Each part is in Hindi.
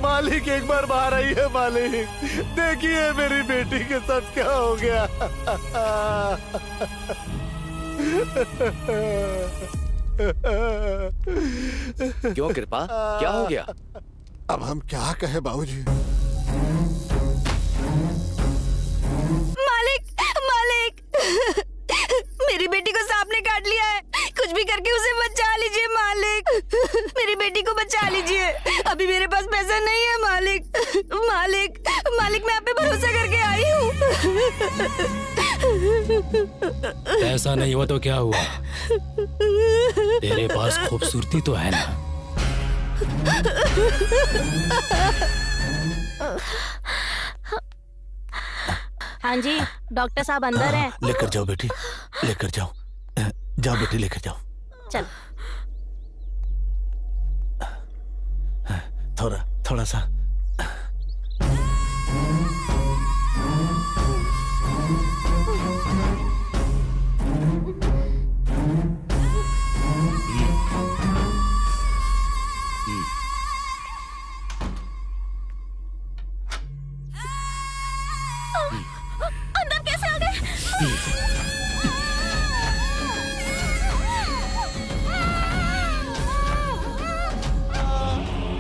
मालिक एक बार बाहर आइए मालिक, देखिए मेरी बेटी के साथ क्या हो गया। क्यों कृपा, क्या हो गया? अब हम क्या कहें बाबूजी। मालिक मालिक, मेरी बेटी को सांप ने काट लिया है, कुछ भी करके उसे बचा लीजिए मालिक, मेरी बेटी को बचा लीजिए। अभी मेरे पास पैसा नहीं है मालिक। मालिक मालिक, मैं आप पे भरोसा करके आई हूँ। ऐसा नहीं हुआ तो क्या हुआ? तेरे पास खूबसूरती तो है ना? हाँ जी, डॉक्टर साहब अंदर हैं। लेकर जाओ बेटी, लेकर जाओ, जाओ बेटी लेकर जाओ। चल। थोड़ा सा। अंदर कैसे आ गए?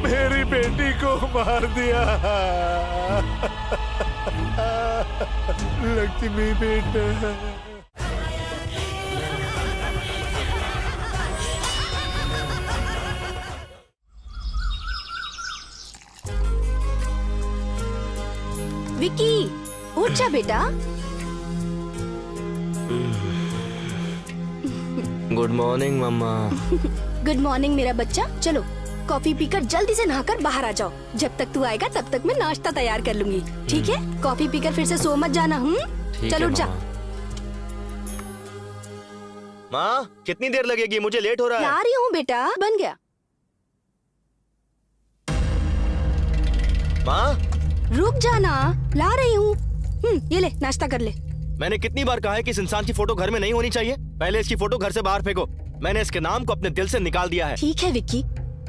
मेरी बेटी को मार दिया। लक्ष्मी बेटा। विकी, उठ जा बेटा। गुड मॉर्निंग मम्मा। गुड मॉर्निंग मेरा बच्चा। चलो कॉफी पीकर जल्दी से नहाकर बाहर आ जाओ। जब तक तू आएगा तब तक मैं नाश्ता तैयार कर लूंगी, ठीक है? कॉफी पीकर फिर से सो मत जाना। चलो उठ जा। माँ, कितनी देर लगेगी? मुझे लेट हो रहा है। ला रही हूँ बेटा, बन गया। माँ रुक जाना, ला रही हूँ। ये ले, नाश्ता कर ले। मैंने कितनी बार कहा है कि इस इंसान की फोटो घर में नहीं होनी चाहिए। पहले इसकी फोटो घर से बाहर फेंको। मैंने इसके नाम को अपने दिल से निकाल दिया है। ठीक है विक्की,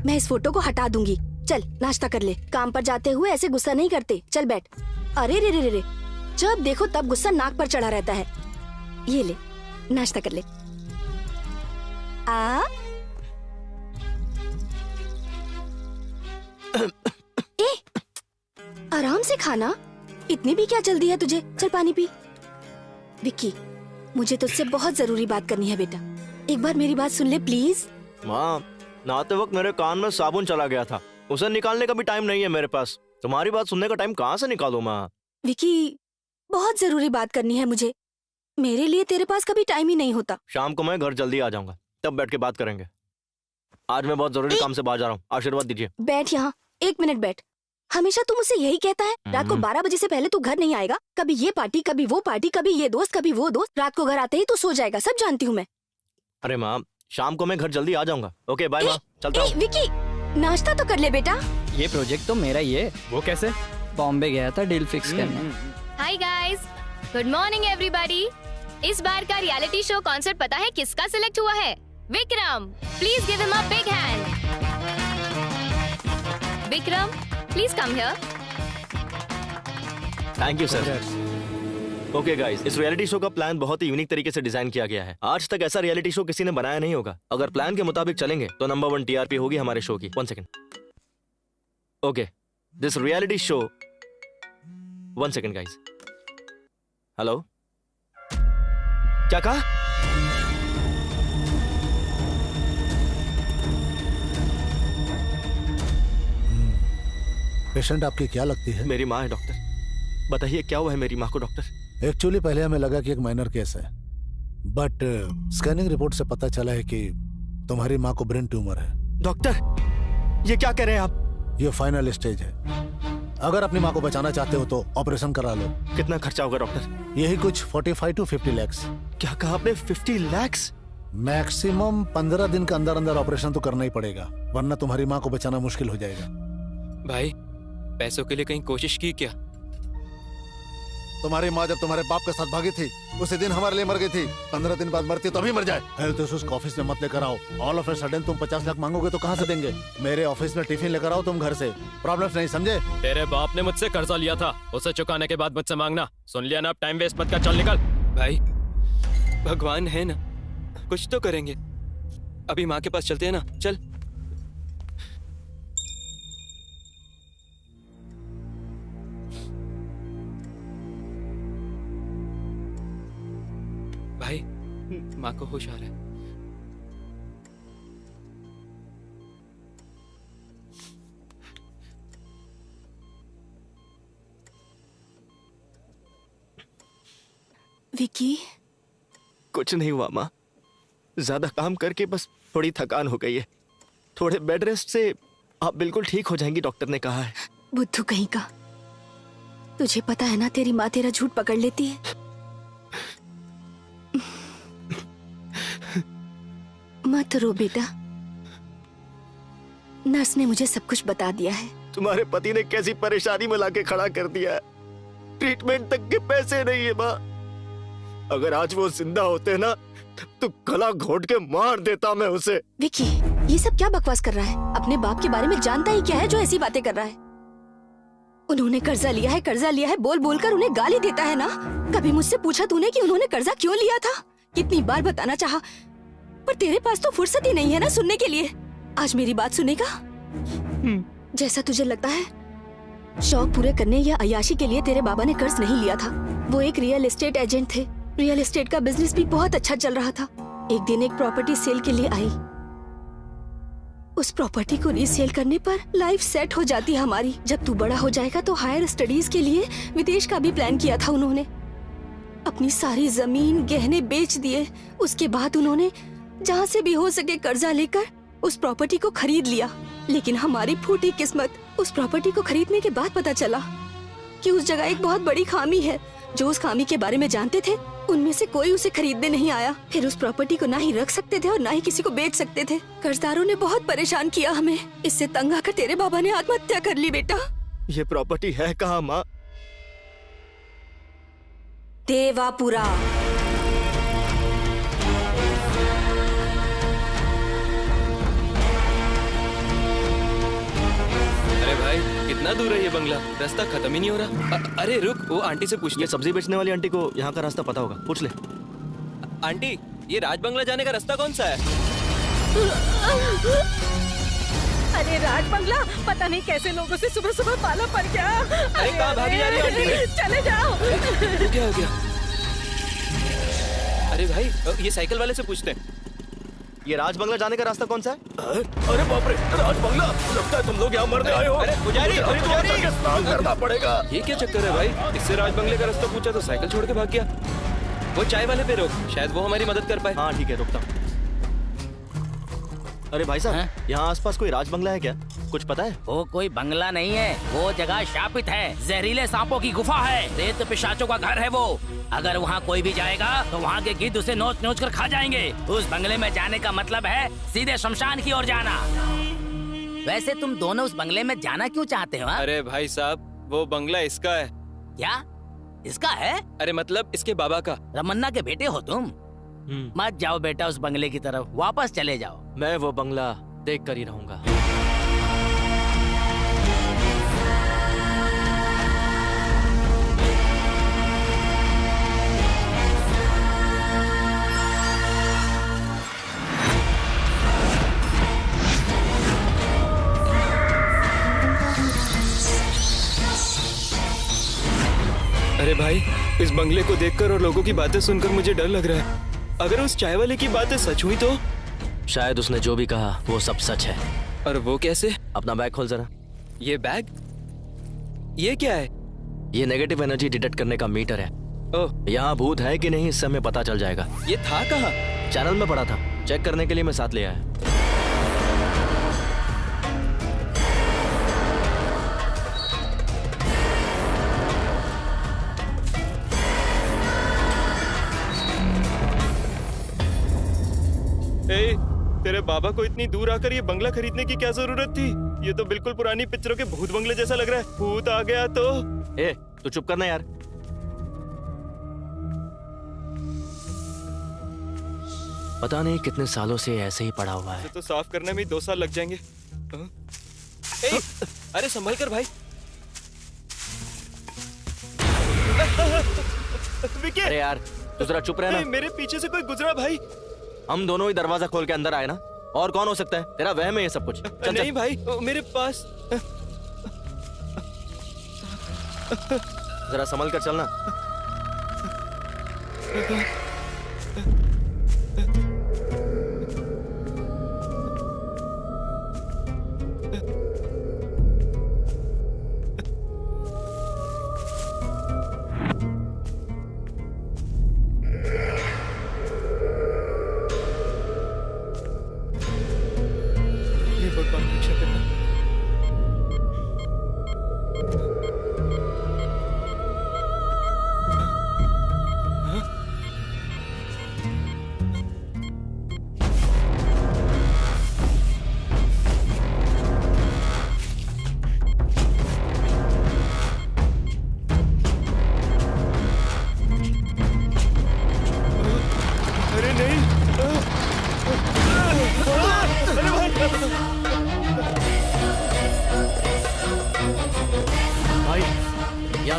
मैं इस फोटो को हटा दूंगी। चल नाश्ता कर ले। काम पर जाते हुए ऐसे गुस्सा नहीं करते। चल बैठ। अरे रे रे रे रे, जब देखो तब गुस्सा नाक पर चढ़ा रहता है। ये ले, नाश्ता कर ले। ए, आराम से खाना, इतनी भी क्या जल्दी है तुझे? चल पानी पी। विक्की, मुझे तुझसे बहुत जरूरी बात करनी है बेटा, एक बार मेरी बात सुन ले प्लीज। माँ, नहाते वक्त मेरे कान में साबुन चला गया था, उसे निकालने का भी टाइम नहीं है मेरे पास। तुम्हारी बात सुनने का टाइम कहाँ से निकालूं माँ? विक्की, बहुत जरूरी बात करनी है मुझे, मेरे लिए तेरे पास कभी टाइम ही नहीं होता। शाम को मैं घर जल्दी आ जाऊंगा, तब बैठ के बात करेंगे। आज मैं बहुत जरूरी काम से बाहर जा रहा हूँ, आशीर्वाद दीजिए। बैठ यहाँ, 1 मिनट बैठ। हमेशा तू मुझसे यही कहता है, रात को 12 बजे से पहले तू घर नहीं आएगा। कभी ये पार्टी, कभी वो पार्टी, कभी ये दोस्त, कभी वो दोस्त। रात को घर आते ही तू सो जाएगा, सब जानती हूँ मैं। अरे माँ, शाम को मैं घर जल्दी आ जाऊंगा। ओके बाय माँ, चलता हूँ। विक्की, नाश्ता तो कर ले बेटा। ये प्रोजेक्ट तो मेरा ही है। वो कैसे? बॉम्बे गया था डील फिक्स करने। Hi guys, good morning everybody. इस बार का रियलिटी शो कॉन्सेप्ट पता है किसका सिलेक्ट हुआ है? Vikram. Please give him a big hand. Vikram, please come here. Thank you sir. Okay guys, इस रियलिटी शो का प्लान बहुत ही यूनिक तरीके से डिजाइन किया गया है। आज तक ऐसा रियलिटी शो किसी ने बनाया नहीं होगा। अगर प्लान के मुताबिक चलेंगे तो नंबर 1 टीआरपी होगी हमारे शो की। 1 second. Okay, this reality show 1 second guys. Hello, क्या कहा? पेशेंट आपकी क्या लगती है? मेरी माँ है डॉक्टर। बताइए क्या हुआ है मेरी माँ को डॉक्टर? एक्चुअली पहले हमें लगा कि एक माइनर केस है, बट स्कैनिंग रिपोर्ट से पता चला है कि तुम्हारी माँ को ब्रेन ट्यूमर है। डॉक्टर, ये क्या कह रहे हैं आप? ये फाइनल स्टेज है। अगर अपनी माँ को बचाना चाहते हो तो ऑपरेशन करा लो। कितना खर्चा होगा डॉक्टर? यही कुछ 45 to 50 lakhs। क्या कहा आपने? 50 lakhs? मैक्सिमम 15 दिन के अंदर अंदर ऑपरेशन तो करना ही पड़ेगा, वरना तुम्हारी माँ को बचाना मुश्किल हो जाएगा। भाई, पैसों के लिए कहीं कोशिश की क्या? तुम्हारी माँ जब तुम्हारे बाप के साथ भागी थी उसी दिन हमारे लिए मर गई थी। 15 दिन बाद मरती तो अभी मर जाए। हेल्थ इश्यूज को ऑफिस में मत लेकर आओ। ऑल ऑफ ए सडन तुम 50 लाख मांगोगे तो कहाँ से देंगे? मेरे ऑफिस में टिफिन लेकर आओ तुम घर से। प्रॉब्लम नहीं, समझे? तेरे बाप ने मुझसे कर्जा लिया था, उसे चुकाने के बाद मुझसे मांगना। सुन लिया ना? अब टाइम वेस्ट मत कर, चल निकल। भाई भगवान है ना, कुछ तो करेंगे। अभी माँ के पास चलते हैं ना, चल। भाई माँ को होश आ रहा है। विकी, कुछ नहीं हुआ माँ, ज्यादा काम करके बस थोड़ी थकान हो गई है। थोड़े बेड रेस्ट से आप बिल्कुल ठीक हो जाएंगी, डॉक्टर ने कहा है। बुद्धू कहीं का, तुझे पता है ना तेरी माँ तेरा झूठ पकड़ लेती है। मत रो बेटा, नर्स ने मुझे सब कुछ बता दिया है। तुम्हारे पति ने कैसी परेशानी में लाके खड़ा कर दिया है, ट्रीटमेंट तक के पैसे नहीं है माँ। अगर आज वो जिंदा होते ना तो गला घोट के मार देता मैं उसे। विकी, ये सब क्या बकवास कर रहा है? अपने बाप के बारे में जानता ही क्या है जो ऐसी बातें कर रहा है? उन्होंने कर्जा लिया है बोल बोल कर उन्हें गाली देता है ना। कभी मुझसे पूछा तूने कि उन्होंने कर्जा क्यों लिया था? कितनी बार बताना चाहा, पर तेरे पास तो फुर्सत ही नहीं है ना सुनने के लिए। आज मेरी बात सुनेगा? जैसा तुझे लगता है, शौक पूरे करने या अय्याशी के लिए तेरे बाबा ने कर्ज नहीं लिया था। वो एक रियल एस्टेट एजेंट थे। रियल एस्टेट का बिजनेस भी बहुत अच्छा चल रहा था। एक दिन एक प्रॉपर्टी सेल के लिए आई। उस प्रॉपर्टी को रीसेल करने पर लाइफ सेट हो जाती हमारी। जब तू बड़ा हो जाएगा तो हायर स्टडीज के लिए विदेश का भी प्लान किया था उन्होंने। अपनी सारी जमीन गहने बेच दिए। उसके बाद उन्होंने जहाँ से भी हो सके कर्जा लेकर उस प्रॉपर्टी को खरीद लिया। लेकिन हमारी फूटी किस्मत, उस प्रॉपर्टी को खरीदने के बाद पता चला कि उस जगह एक बहुत बड़ी खामी है। जो उस खामी के बारे में जानते थे उनमें से कोई उसे खरीदने नहीं आया। फिर उस प्रॉपर्टी को ना ही रख सकते थे और ना ही किसी को बेच सकते थे। कर्जदारों ने बहुत परेशान किया हमें। इससे तंग आकर तेरे बाबा ने आत्महत्या कर ली। बेटा, ये प्रॉपर्टी है कहाँ माँ? देवापुरा। अरे भाई कितना दूर है ये बंगला? रास्ता खत्म ही नहीं हो रहा। अरे रुक, वो आंटी से पूछ ले। ये सब्जी बेचने वाली आंटी को यहाँ का रास्ता पता होगा, पूछ ले। आंटी, ये राज बंगला जाने का रास्ता कौन सा है? अरे राज बंगला, पता नहीं कैसे लोगों से सुबह सुबह पाला पड़ गया। अरे कहाँ भागी जा रही है आंटी? चले जाओ। तो क्या हो गया? अरे भाई, ये साइकिल वाले से पूछते हैं। ये राज बंगला जाने का रास्ता कौन सा है? अरे बाप रे, राज बंगला! लगता है तुम लोग यहाँ मरने आए हो। अरे पुजारी, जाके स्नान करना पड़ेगा। ये क्या चक्कर है भाई? इससे राज बंगले का रास्ता पूछा तो साइकिल छोड़ के भाग गया। वो चाय वाले पे रोक, शायद वो हमारी मदद कर पाए। हाँ ठीक है, रुकता हूँ। अरे भाई साहब, यहाँ आसपास कोई राज बंगला है क्या? कुछ पता है? वो कोई बंगला नहीं है, वो जगह शापित है। जहरीले सांपों की गुफा है, रेत पिशाचों का घर है वो। अगर वहाँ कोई भी जाएगा तो वहाँ के गिद्ध उसे नोच नोच कर खा जाएंगे। उस बंगले में जाने का मतलब है सीधे शमशान की ओर जाना। वैसे तुम दोनों उस बंगले में जाना क्यों चाहते हो? अरे भाई साहब, वो बंगला इसका है। क्या इसका है? अरे मतलब इसके बाबा का। रमन्ना के बेटे हो तुम? मत जाओ बेटा उस बंगले की तरफ, वापस चले जाओ। मैं वो बंगला देख कर ही रहूंगा। अरे भाई, इस बंगले को देखकर और लोगों की बातें सुनकर मुझे डर लग रहा है। अगर उस चाय वाले की बातें सच हुई तो? शायद उसने जो भी कहा वो सब सच है। और वो कैसे? अपना बैग खोल जरा। ये बैग? ये क्या है? ये नेगेटिव एनर्जी डिटेक्ट करने का मीटर है। ओह, यहाँ भूत है कि नहीं इस समय पता चल जाएगा। ये था कहाँ? चैनल में पड़ा था, चेक करने के लिए मैं साथ ले आया। तेरे बाबा को इतनी दूर आकर ये बंगला खरीदने की क्या जरूरत थी? ये तो बिल्कुल पुरानी पिक्चरों के भूत बंगले जैसा लग रहा है। भूत आ गया तो? ए, तू चुप करना यार। पता नहीं कितने सालों से ऐसे ही पड़ा हुआ है। तो साफ करने में 2 साल लग जाएंगे। ए, अरे संभल कर भाई। विकी! अरे यार तू जरा चुप रहना। मेरे पीछे से कोई गुजरा भाई। हम दोनों ही दरवाजा खोल के अंदर आए ना, और कौन हो सकता है? तेरा वहम है ये सब कुछ। चल नहीं भाई, मेरे पास जरा संभल कर चलना।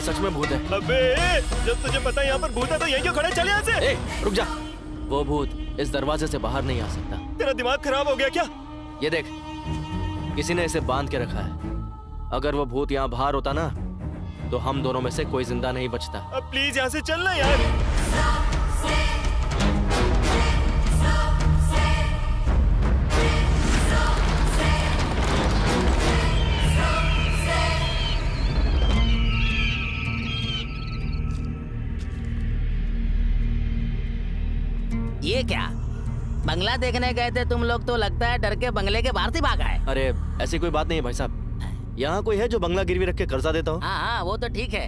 सच में भूत है। अबे जब तुझे पता है यहाँ पर भूत है तो यहीं क्यों खड़े? चल यहाँ से। ए, रुक जा। वो भूत इस दरवाजे से बाहर नहीं आ सकता। तेरा दिमाग खराब हो गया क्या? ये देख, किसी ने इसे बांध के रखा है। अगर वो भूत यहाँ बाहर होता ना तो हम दोनों में से कोई जिंदा नहीं बचता। अब प्लीज यहाँ से चलना यार। ये क्या बंगला देखने गए थे तुम लोग? तो लगता है डर के बंगले के बाहर से भागा है। अरे ऐसी कोई बात नहीं है भाई साहब। यहाँ कोई है जो बंगला गिरवी रख के कर्जा देता हो? हाँ वो तो ठीक है,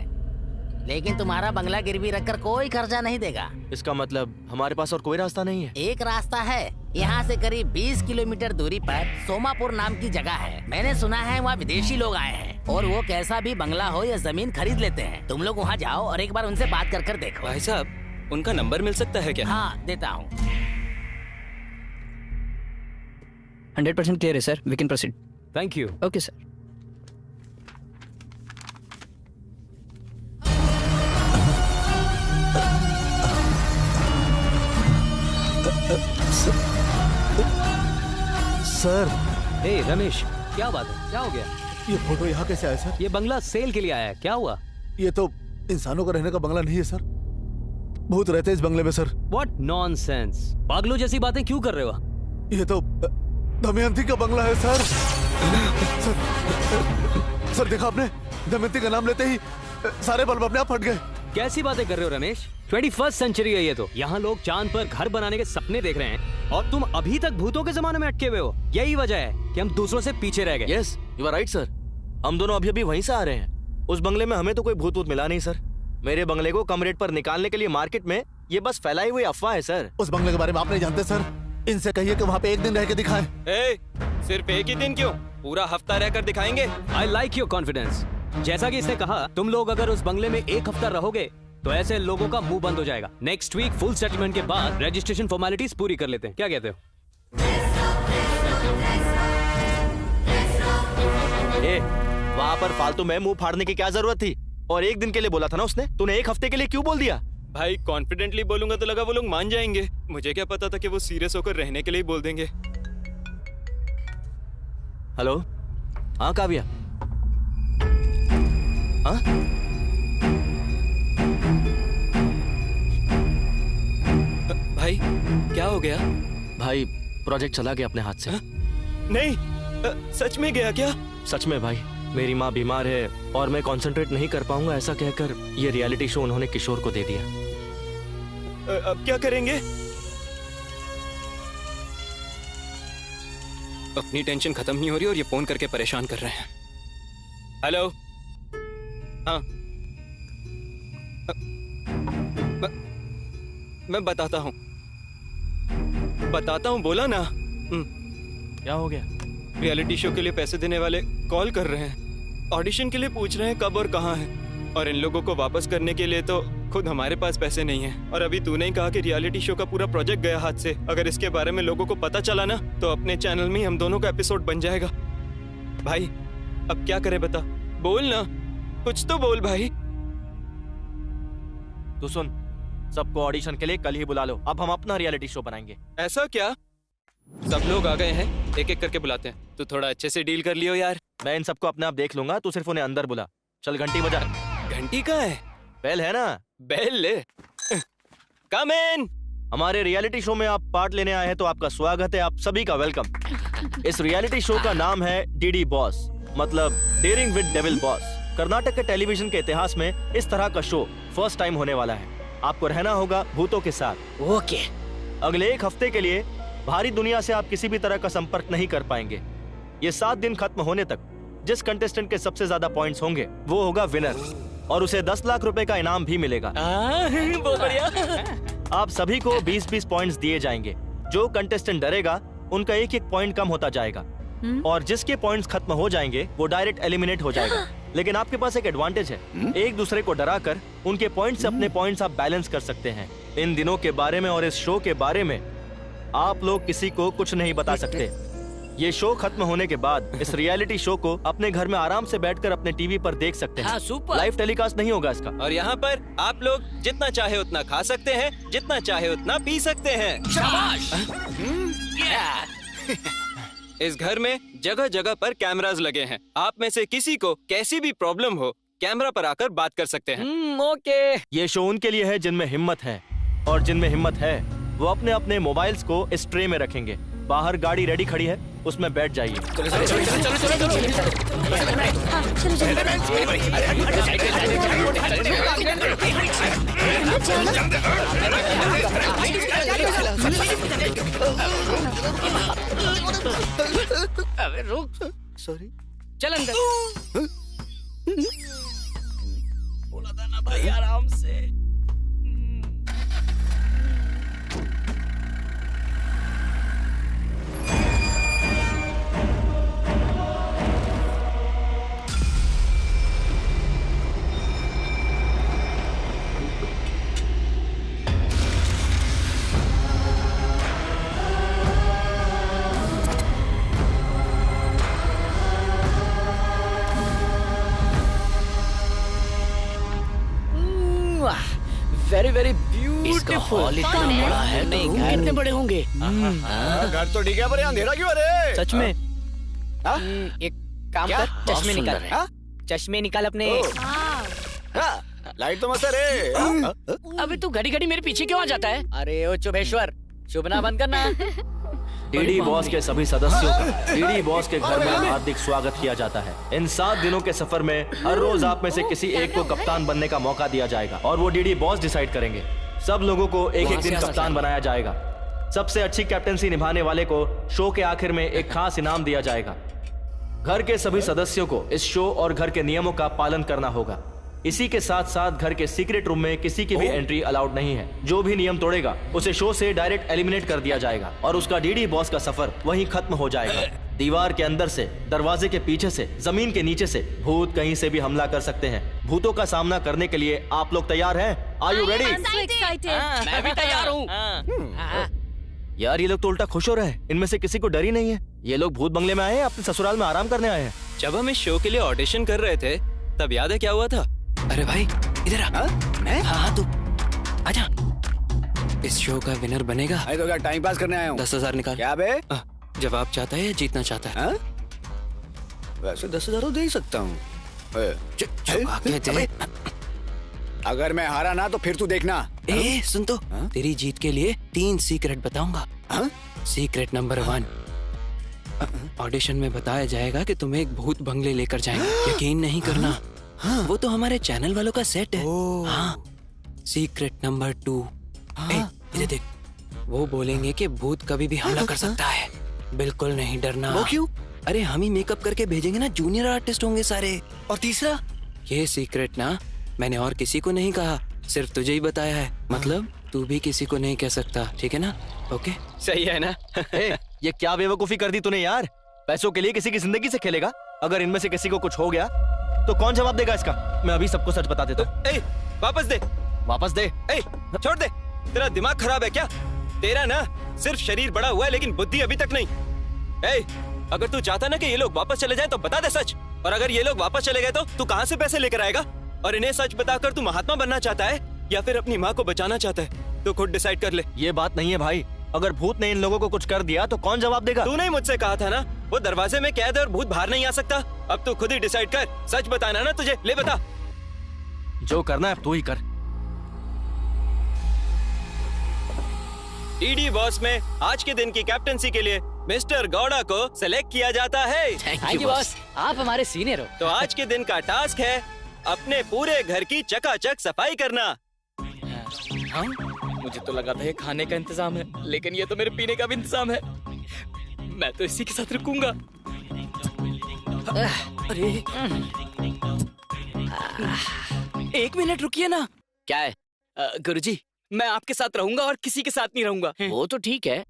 लेकिन तुम्हारा बंगला गिरवी रखकर कोई कर्जा नहीं देगा। इसका मतलब हमारे पास और कोई रास्ता नहीं है? एक रास्ता है। यहाँ से करीब 20 किलोमीटर दूरी पर सोमापुर नाम की जगह है। मैंने सुना है वहाँ विदेशी लोग आए हैं और वो कैसा भी बंगला हो या जमीन खरीद लेते हैं। तुम लोग वहाँ जाओ और एक बार उनसे बात कर देखो। भाई साहब उनका नंबर मिल सकता है क्या? हाँ देता हूँ। 100% क्लियर है sir, we can proceed. Thank you. Okay sir. Sir. ए रमेश, क्या बात है? क्या हो गया? ये फोटो यहाँ कैसे आया सर? ये बंगला सेल के लिए आया है, क्या हुआ? ये तो इंसानों का रहने का बंगला नहीं है सर, भूत रहते इस बंगले में सर। What nonsense! पागलों जैसी बातें क्यों कर रहे हो? ये तो दमयंती का बंगला है सर। सर देखा आपने, दमयंती का नाम लेते ही सारे बल्ब अपने आप फट गए। कैसी बातें कर रहे हो रमेश? 21st सेंचुरी है ये तो। यहाँ लोग चांद पर घर बनाने के सपने देख रहे हैं और तुम अभी तक भूतों के जमाने में अटके हुए हो। यही वजह है कि हम दूसरों से पीछे रह गए। Yes you are right sir, हम दोनों अभी वहीं से आ रहे हैं। उस बंगले में हमें तो कोई भूत मिला नहीं सर। मेरे बंगले को कम रेट पर निकालने के लिए मार्केट में ये बस फैलाई हुई अफवाह है सर। उस बंगले के बारे में आप नहीं जानते सर, इनसे कहिए कि वहाँ पे एक दिन रह के दिखाएं। सिर्फ एक ही दिन क्यों, पूरा हफ्ता रहकर दिखाएंगे। I like your confidence. जैसा कि इसने कहा, तुम लोग अगर उस बंगले में एक हफ्ता रहोगे तो ऐसे लोगों का मुंह बंद हो जाएगा। नेक्स्ट वीक फुल सेटलमेंट के बाद रजिस्ट्रेशन फॉर्मेलिटीज पूरी कर लेते हैं। क्या कहते हो? वहाँ पर फालतू में मुंह फाड़ने की क्या जरूरत थी? और एक दिन के लिए बोला था ना उसने, तूने एक हफ्ते के लिए क्यों बोल दिया? भाई कॉन्फिडेंटली बोलूंगा तो लगा वो लोग मान जाएंगे। मुझे क्या पता था कि वो सीरियस होकर रहने के लिए बोल देंगे। हेलो, हाँ काव्या। हाँ भाई क्या हो गया? भाई प्रोजेक्ट चला गया अपने हाथ से। नहीं, सच में गया क्या? सच में भाई, मेरी माँ बीमार है और मैं कंसंट्रेट नहीं कर पाऊंगा, ऐसा कहकर ये रियलिटी शो उन्होंने किशोर को दे दिया। अब क्या करेंगे? अपनी टेंशन खत्म नहीं हो रही और ये फोन करके परेशान कर रहे हैं। हेलो, हाँ मैं बताता हूँ बोला ना। क्या हो गया? रियलिटी शो के लिए पैसे देने वाले कॉल कर रहे हैं, ऑडिशन के लिए पूछ रहे हैं कब और कहाँ है, और इन लोगों को वापस करने के लिए तो खुद हमारे पास पैसे नहीं हैं और अभी तूने ही कहा कि रियलिटी शो का पूरा प्रोजेक्ट गया हाथ से। अगर इसके बारे में लोगों को पता चला ना तो अपने चैनल में ही हम दोनों का एपिसोड बन जाएगा। भाई अब क्या करें बता, बोल ना, कुछ तो बोल भाई। तू सुन, सबको ऑडिशन के लिए कल ही बुला लो। अब हम अपना रियलिटी शो बनाएंगे। ऐसा क्या? सब लोग आ गए हैं, एक एक करके बुलाते हैं। तू थोड़ा अच्छे से डील कर लियो यार। मैं इन सबको अपने आप देख लूंगा, तू सिर्फ उन्हें अंदर बुला। चल घंटी बजा। घंटी कहाँ है? बेल है ना? बेल ले। कम इन। हमारे रियलिटी शो में आप पार्ट लेने आए हैं तो आपका स्वागत है, आप सभी का वेलकम। इस रियलिटी शो का नाम है डीडी बॉस, मतलब daring with devil boss. Karnataka के टेलीविजन के इतिहास में इस तरह का शो फर्स्ट टाइम होने वाला है। आपको रहना होगा भूतों के साथ। ओके। अगले 1 हफ्ते के लिए बाहरी दुनिया से आप किसी भी तरह का संपर्क नहीं कर पाएंगे। ये 7 दिन खत्म होने तक जिस कंटेस्टेंट के सबसे ज्यादा पॉइंट्स होंगे वो होगा विनर, और उसे 10 लाख रुपए का इनाम भी मिलेगा। बहुत बढ़िया। आप सभी को 20-20 पॉइंट्स दिए जाएंगे। जो कंटेस्टेंट डरेगा उनका 1-1 पॉइंट कम होता जाएगा, और जिसके पॉइंट्स खत्म हो जाएंगे वो डायरेक्ट एलिमिनेट हो जाएगा। लेकिन आपके पास एक एडवांटेज है, एक दूसरे को डराकर उनके पॉइंट से अपने पॉइंट्स आप बैलेंस कर सकते हैं। इन दिनों के बारे में और इस शो के बारे में आप लोग किसी को कुछ नहीं बता सकते। ये शो खत्म होने के बाद इस रियलिटी शो को अपने घर में आराम से बैठकर अपने टीवी पर देख सकते हैं। हाँ, सुपर। लाइव टेलीकास्ट नहीं होगा इसका। और यहाँ पर आप लोग जितना चाहे उतना खा सकते हैं, जितना चाहे उतना पी सकते हैं। शाबाश। इस घर में जगह जगह पर कैमरास लगे हैं। आप में से किसी को कैसी भी प्रॉब्लम हो, कैमरा पर आकर बात कर सकते हैं। ओके। ये शो उनके लिए है जिनमें हिम्मत है, और जिनमें हिम्मत है वो अपने अपने मोबाइल्स को इस ट्रे में रखेंगे। बाहर गाड़ी रेडी खड़ी है, उसमें बैठ जाइए। अबे रुक। सॉरी। चल अंदर। बोला था ना भाई आराम से। Very very beautiful. इतना बड़ा है तो रूम कितने बड़े होंगे? घर तो ठीक है पर अंधेरा क्यों? अरे सच में। एक काम कर, चश्मे निकाल। चश्मे निकाल अपने। लाइट तो मस्त है रे। अबे तू घड़ी घड़ी मेरे पीछे क्यों आ जाता है? अरे ओ चुभेश्वर, शुभना बंद करना। डीडी बॉस के सभी सदस्यों का डीडी बॉस के घर में हार्दिक स्वागत किया जाता है। इन 7 दिनों के सफर में हर रोज आप में से किसी एक को कप्तान बनने का मौका दिया जाएगा, और वो डीडी बॉस डिसाइड करेंगे। सब लोगों को एक एक दिन कप्तान बनाया जाएगा। सबसे अच्छी कैप्टेंसी निभाने वाले को शो के आखिर में एक खास इनाम दिया जाएगा। घर के सभी सदस्यों को इस शो और घर के नियमों का पालन करना होगा। इसी के साथ साथ घर के सीक्रेट रूम में किसी की भी एंट्री अलाउड नहीं है। जो भी नियम तोड़ेगा उसे शो से डायरेक्ट एलिमिनेट कर दिया जाएगा, और उसका डीडी बॉस का सफर वहीं खत्म हो जाएगा। दीवार के अंदर से, दरवाजे के पीछे से, जमीन के नीचे से भूत कहीं से भी हमला कर सकते हैं। भूतों का सामना करने के लिए आप लोग तैयार हैं? Are you ready? मैं भी तैयार हूँ। यार ये लोग तो उल्टा खुश हो रहे हैं। इनमें से किसी को डर ही नहीं है। ये लोग भूत बंगले में आए हैं, अपने ससुराल में आराम करने आए हैं। जब हम इस शो के लिए ऑडिशन कर रहे थे तब याद है क्या हुआ था? अरे भाई इधर आ। मैं? हाँ तू आजा। इस शो का विनर बनेगा। तो क्या टाइम पास करने आया हूँ? 10,000 निकाल। क्या बे? जवाब चाहता है या जीतना चाहता है? वैसे 10,000 तो दे ही सकता हूँ। अगर मैं हारा ना तो फिर तू देखना। ए सुन तो, तेरी जीत के लिए 3 सीक्रेट बताऊंगा। सीक्रेट नंबर 1, ऑडिशन में बताया जाएगा कि तुम्हें एक भूत बंगले लेकर जाएंगे। यकीन नहीं करना, वो तो हमारे चैनल वालों का सेट है। हाँ। सीक्रेट नंबर 2, इधर देख, वो बोलेंगे कि भूत कभी भी हमला कर सकता है, बिल्कुल नहीं डरना। वो क्यों? अरे हम ही मेकअप करके भेजेंगे ना, जूनियर आर्टिस्ट होंगे सारे। और तीसरा? ये सीक्रेट ना मैंने और किसी को नहीं कहा, सिर्फ तुझे ही बताया है। मतलब तू भी किसी को नहीं कह सकता, ठीक है ना? ओके सही है ना? ये क्या बेवकूफी कर दी तूने यार। पैसों के लिए किसी की जिंदगी से खेलेगा। अगर इनमें से किसी को कुछ हो गया तो कौन जवाब देगा इसका? मैं अभी सबको सच बता देता हूँ। वापस दे। वापस दे। ए, छोड़ दे। तेरा दिमाग खराब है क्या? तेरा ना सिर्फ शरीर बड़ा हुआ है लेकिन बुद्धि अभी तक नहीं। ए, अगर तू चाहता ना कि ये लोग वापस चले जाएं तो बता दे सच। और अगर ये लोग वापस चले गए तो तू कहाँ से पैसे लेकर आएगा? और इन्हें सच बताकर तू महात्मा बनना चाहता है या फिर अपनी माँ को बचाना चाहता है? तो खुद डिसाइड कर ले। ये बात नहीं है भाई, अगर भूत ने इन लोगों को कुछ कर दिया तो कौन जवाब देगा? तूने ही मुझसे कहा था ना वो दरवाजे में कैद है और भूत बाहर नहीं आ सकता। अब तू खुद ही डिसाइड कर। सच बताना ना तुझे। ले बता। जो करना है तू ही कर। ईडी बॉस में आज के दिन की कैप्टनसी के लिए मिस्टर गौड़ा को सिलेक्ट किया जाता है। थैंक यू बॉस, आप हमारे सीनियर हो। तो आज के दिन का टास्क है अपने पूरे घर की चकाचक सफाई करना। हाँ? मुझे तो लगा था ये खाने का इंतजाम है, लेकिन ये तो मेरे पीने का भी इंतजाम है। मैं तो इसी के साथ रुकूंगा। अरे 1 मिनट रुकिए ना। क्या है? गुरुजी, मैं आपके साथ रहूंगा और किसी के साथ नहीं रहूंगा। वो तो ठीक है,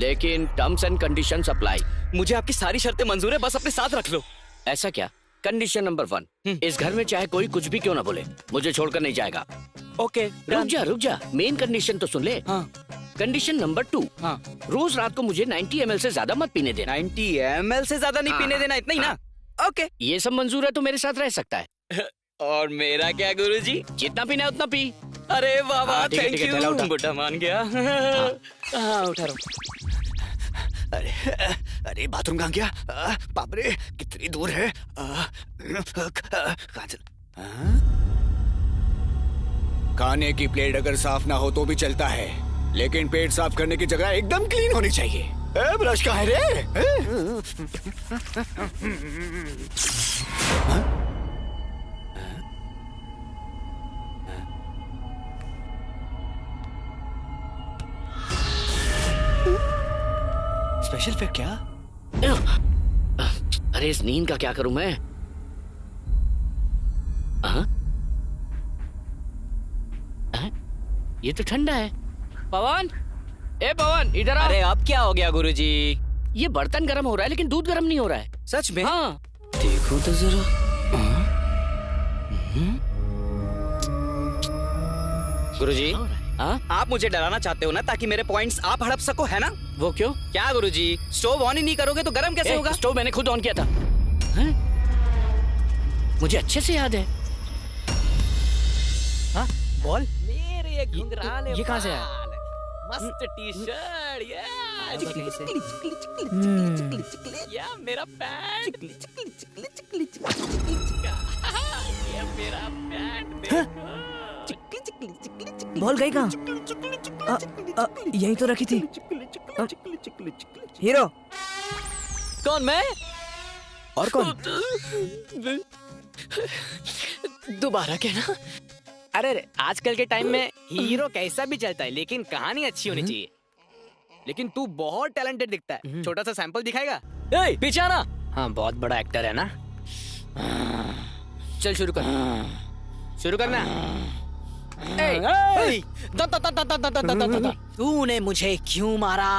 लेकिन टर्म्स एंड कंडीशंस अप्लाई। मुझे आपकी सारी शर्तें मंजूर है, बस अपने साथ रख लो। ऐसा क्या? कंडीशन नंबर 1, इस घर में चाहे कोई कुछ भी क्यों ना बोले, मुझे छोड़कर नहीं जाएगा। ओके, रुक जा, मेन कंडीशन तो सुन ले। हाँ। कंडीशन नंबर 2, हाँ। रोज रात को मुझे 90 ml से ज्यादा मत पीने देना। 90 ml से ज्यादा नहीं पीने देना, इतना ही ना? ओके, ये सब मंजूर है तो मेरे साथ रह सकता है। और मेरा क्या गुरुजी? जितना पीना है उतना पी। अरे वाह वाह, ठीक है, थैंक ठीक है, यू। बुढ़ा मान गया। हाँ, उठा रहा हूँ। अरे बाथरूम कहाँ गया? बाप रे, कितनी दूर है? कहाँ चल? खाने की प्लेट अगर साफ ना हो तो भी चलता है, लेकिन पेट साफ करने की जगह एकदम क्लीन होनी चाहिए। ब्रश कहाँ है रे? स्पेशल इफेक्ट क्या? अरे इस नींद का क्या करूं मैं? ये तो ठंडा है। पवन, ए पवन, इधर आ। अरे अब क्या हो गया गुरुजी? ये बर्तन गर्म हो रहा है लेकिन दूध गर्म नहीं हो रहा है। सच में? हाँ, देखो तो जरा। गुरुजी, हाँ? आप मुझे डराना चाहते हो ना, ताकि मेरे पॉइंट्स आप हड़प सको, है ना? वो क्यों? क्या गुरुजी, स्टोव ऑन ही नहीं करोगे तो गर्म कैसे होगा? स्टोव मैंने खुद ऑन किया था। मुझे अच्छे से याद है। हाँ, बॉल मेरे घुंघराले ये कहाँ से आया? मस्त टी शर्ट, या मेरा पैंट, ये मेरा पैंट। बॉल गई कहाँ? यही तो रखी थी। हीरो कौन? मैं? और कौन? दोबारा कहना। अरे आजकल के टाइम में हीरो कैसा भी चलता है, लेकिन कहानी अच्छी होनी चाहिए। लेकिन तू बहुत टैलेंटेड दिखता है। छोटा सा सैंपल दिखाएगा? ए, पीछे आना। हाँ, बहुत बड़ा एक्टर है ना। चल शुरू कर। शुरू करना। तूने मुझे क्यों मारा?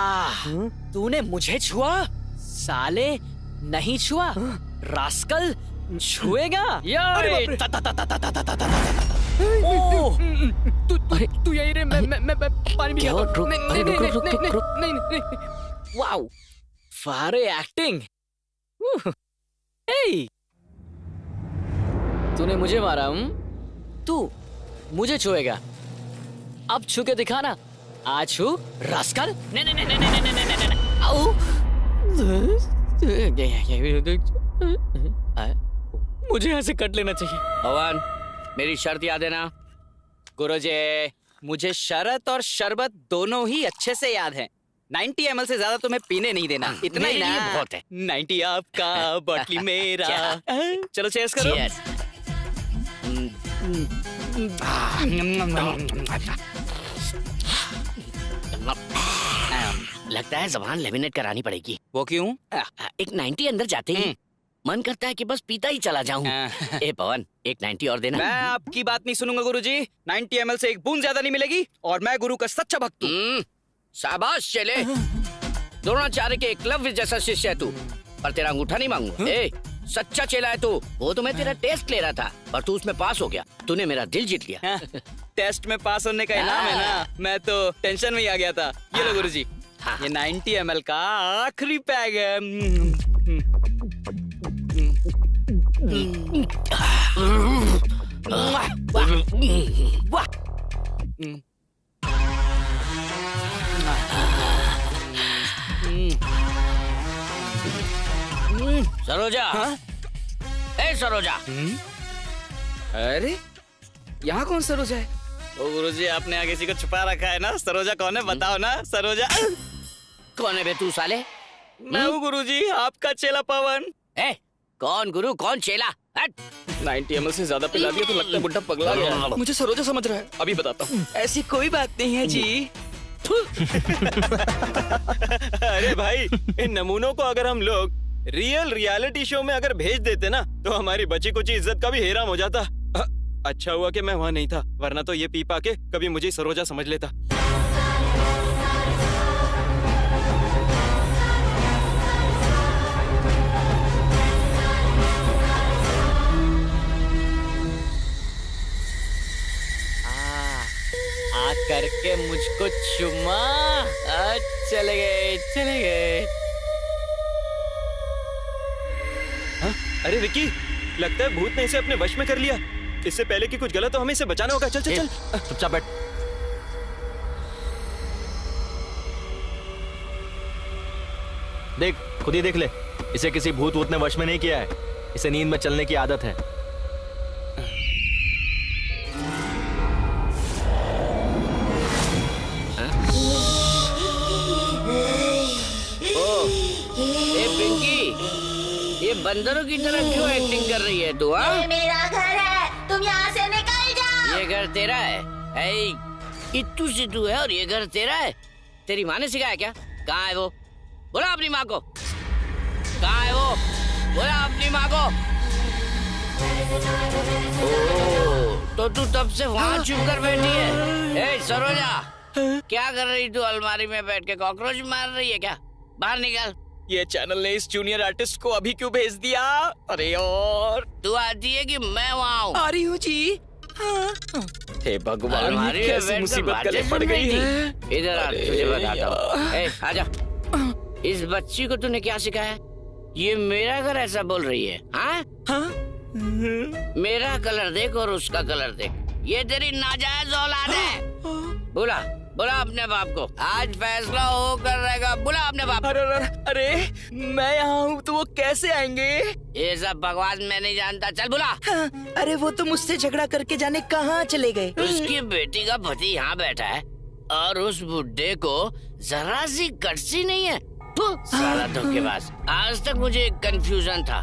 तूने मुझे छुआ? साले नहीं छुआ, रास्कल छुएगा। तू यही रे, मैं पानी भी नहीं। वाओ, फारे एक्टिंग। तूने मुझे मारा? तू मुझे छुएगा? अब छू के दिखाना। आ छू, रास्कल। मुझे ऐसे कट लेना चाहिए। भगवान, मेरी शर्त याद है ना? गुरुजी, मुझे शरत और शरबत दोनों ही अच्छे से याद है। 90 ml से ज्यादा तुम्हें पीने नहीं देना, इतना ही ना? बहुत है। 90 आपका, बॉटली मेरा। चलो चेयर्स करो। लगता है ज़बान लेमिनेट करानी पड़ेगी। वो क्यों? एक 90 अंदर जाते ही मन करता है कि बस पीता ही चला जाऊं। ए पवन, एक 90 और देना। मैं आपकी बात नहीं सुनूंगा गुरुजी। 90 ml से एक बूंद ज्यादा नहीं मिलेगी, और मैं गुरु का सच्चा भक्त हूँ। शाबाश चले। द्रोणाचार्य के एकलव्य जैसा शिष्य है तू, पर तेरा अंगूठा नहीं मांगू। ए, सच्चा चेला है तू। वो तो मैं तेरा टेस्ट ले रहा था, पर तू उसमें पास हो गया। तूने मेरा दिल जीत लिया। टेस्ट में पास होने का इनाम है ना। मैं तो टेंशन में ही आ गया था। ये लो गुरुजी, ये 90 ml का आखिरी पैग है। वाह। सरोजा। ए सरोजा। अरे यहाँ कौन सरोजा है? ओ गुरुजी, आपने यहाँ किसी को छुपा रखा है ना। सरोजा कौन है बताओ ना। सरोजा कौन है बे तू साले? मैं हूँ गुरुजी, आपका चेला पवन। ए कौन गुरु कौन चेला? 90 ml से ज्यादा पिला दिया तो लगता है बुड्ढा पगला गया। मुझे सरोजा समझ रहा है, अभी बताता हूँ। ऐसी कोई बात नहीं है जी। अरे भाई, इन नमूनों को अगर हम लोग रियलिटी शो में अगर भेज देते ना, तो हमारी बची कुछ इज्जत का भी हेराम हो जाता। अच्छा हुआ कि मैं वहाँ नहीं था, वरना तो ये पी पाके कभी मुझे सरोजा समझ लेता। करके मुझको चुमा। चले गए चले गए। अरे विकी, लगता है भूत ने इसे अपने वश में कर लिया। इससे पहले कि कुछ गलत हो, हमें इसे बचाना होगा। चल चल चल, चुपचाप बैठ। देख, खुद ही देख ले। इसे किसी भूत वूत ने वश में नहीं किया है। इसे नींद में चलने की आदत है। बंदरों की तरह क्यों एक्टिंग कर रही है तू? ये मेरा घर है, तुम यहाँ से निकल जाओ। ये घर तेरा है? इत्तू सिद्धू है और ये घर तेरा है? तेरी माँ ने सिखाया क्या? कहाँ है वो? बोला अपनी माँ को। कहाँ है वो? बोला अपनी माँ को। तो तू तब से वहाँ चुप कर बैठी है। ए सरोजा, क्या कर रही तू? अलमारी में बैठ के कॉकरोच मार रही है क्या? बाहर निकल। ये चैनल ने इस जूनियर आर्टिस्ट को अभी क्यों भेज दिया? अरे और तू आती है कि मैं वहाँ हूँ? आ रही हूँ जी। हे भगवान, कैसी मुसीबत गले पड़ गई है। इधर आ, तुझे बताता हूँ। आजा। इस बच्ची को तूने क्या सिखाया? ये मेरा घर ऐसा बोल रही है? हाँ? मेरा कलर देख और उसका कलर देख। ये तेरी नाजायज औलाद है। बोला अपने बाप को। आज फैसला होकर रहेगा। बोला अपने बाप। अरे मैं यहाँ हूँ तो वो कैसे आएंगे? ये सब बकवास मैं नहीं जानता। चल बोला। हाँ, अरे वो तो मुझसे झगड़ा करके जाने कहाँ चले गए। उसकी बेटी का पति यहाँ बैठा है और उस बुड्ढे को जरा सी कटसी नहीं है। साला धोखेबाज। आज तक मुझे एक कंफ्यूजन था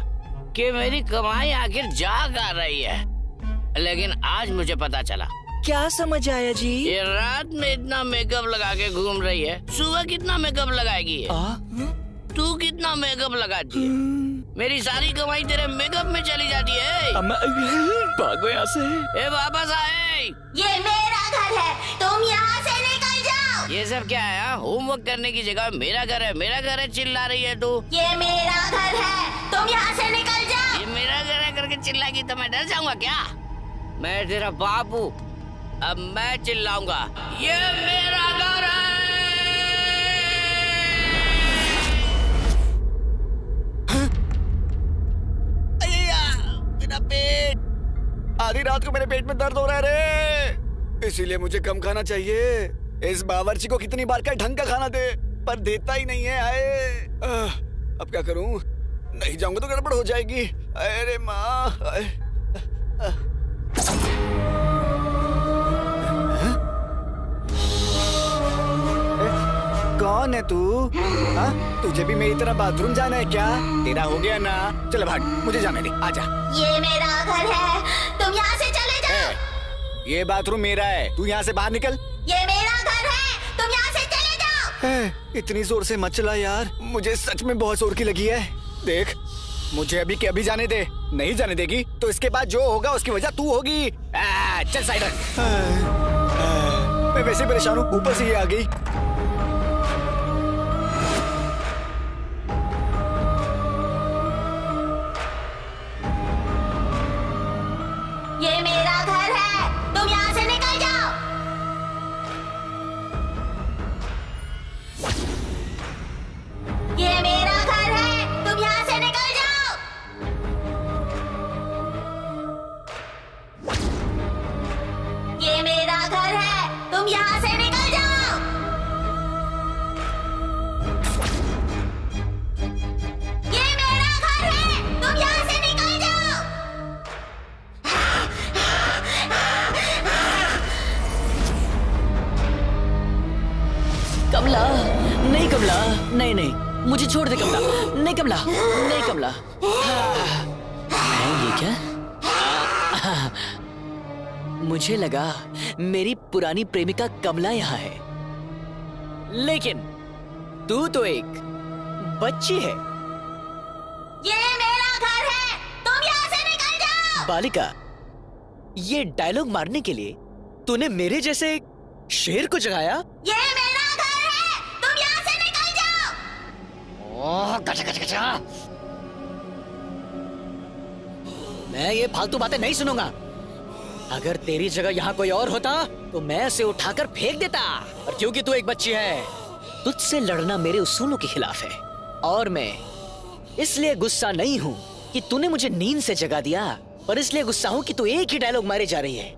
कि मेरी कमाई आखिर जा कहाँ रही है, लेकिन आज मुझे पता चला। क्या समझ आया जी? ये रात में इतना मेकअप लगा के घूम रही है, सुबह कितना मेकअप लगाएगी? तू कितना मेकअप लगाती है? मेरी सारी कमाई तेरे मेकअप में चली जाती है। भागो यहाँ से। ए वापस आए। ये मेरा घर है, तुम यहाँ से निकल जाओ। ये सब क्या है? होमवर्क करने की जगह मेरा घर है चिल्ला रही है तू। ये मेरा घर है, तुम यहाँ से निकल जाओ। ये मेरा घर है करके चिल्लाएगी तो मैं डर जाऊंगा क्या? मैं तेरा बाप हूँ, अब मैं चिल्लाऊंगा। ये मेरा घर है। मेरा पेट, आधी रात को मेरे पेट में दर्द हो रहा है रे। इसीलिए मुझे कम खाना चाहिए। इस बावर्ची को कितनी बार का ढंग का खाना दे, पर देता ही नहीं है। अब क्या करूं? नहीं जाऊंगा तो गड़बड़ हो जाएगी। अरे माँ, कौन है तू? तुझे भी मेरी तरह बाथरूम जाना है क्या? तेरा हो गया ना, चल भाग, मुझे जाने दे, आजा। ये मेरा घर है, तुम यहाँ से चले जाओ। ये बाथरूम मेरा है, तू यहाँ से बाहर निकल। ये मेरा घर है, तुम यहाँ से चले जाओ। इतनी जोर से मत चला यार, मुझे सच में बहुत जोर की लगी है। देख, मुझे अभी के अभी जाने दे। नहीं जाने देगी तो इसके बाद जो होगा उसकी वजह तू होगी। चल साइड। मैं वैसे परेशान हूँ, ऊपर से ये आ गई। यहाँ से निकल जाओ। ये मेरा घर है, तुम यहाँ से निकल जाओ। कमला, नहीं कमला, नहीं नहीं, मुझे छोड़ दे कमला, नहीं कमला, नहीं कमला। है ये क्या? मुझे लगा मेरी पुरानी प्रेमिका कमला यहाँ है, लेकिन तू तो एक बच्ची है। ये मेरा घर है, तुम यहाँ से निकल जाओ। बालिका, ये डायलॉग मारने के लिए तूने मेरे जैसे शेर को जगाया? ये मेरा घर है, तुम यहाँ से निकल जाओ। ओह, गचा गचा गचा। मैं ये फालतू बातें नहीं सुनूंगा। अगर तेरी जगह यहाँ कोई और होता तो मैं उसे उठाकर फेंक देता, और क्योंकि तू एक बच्ची है, तुझसे लड़ना मेरे उसूलों के खिलाफ है। और मैं इसलिए गुस्सा नहीं हूँ कि तूने मुझे नींद से जगा दिया, पर इसलिए गुस्सा हूँ कि तू एक ही डायलॉग मारे जा रही है।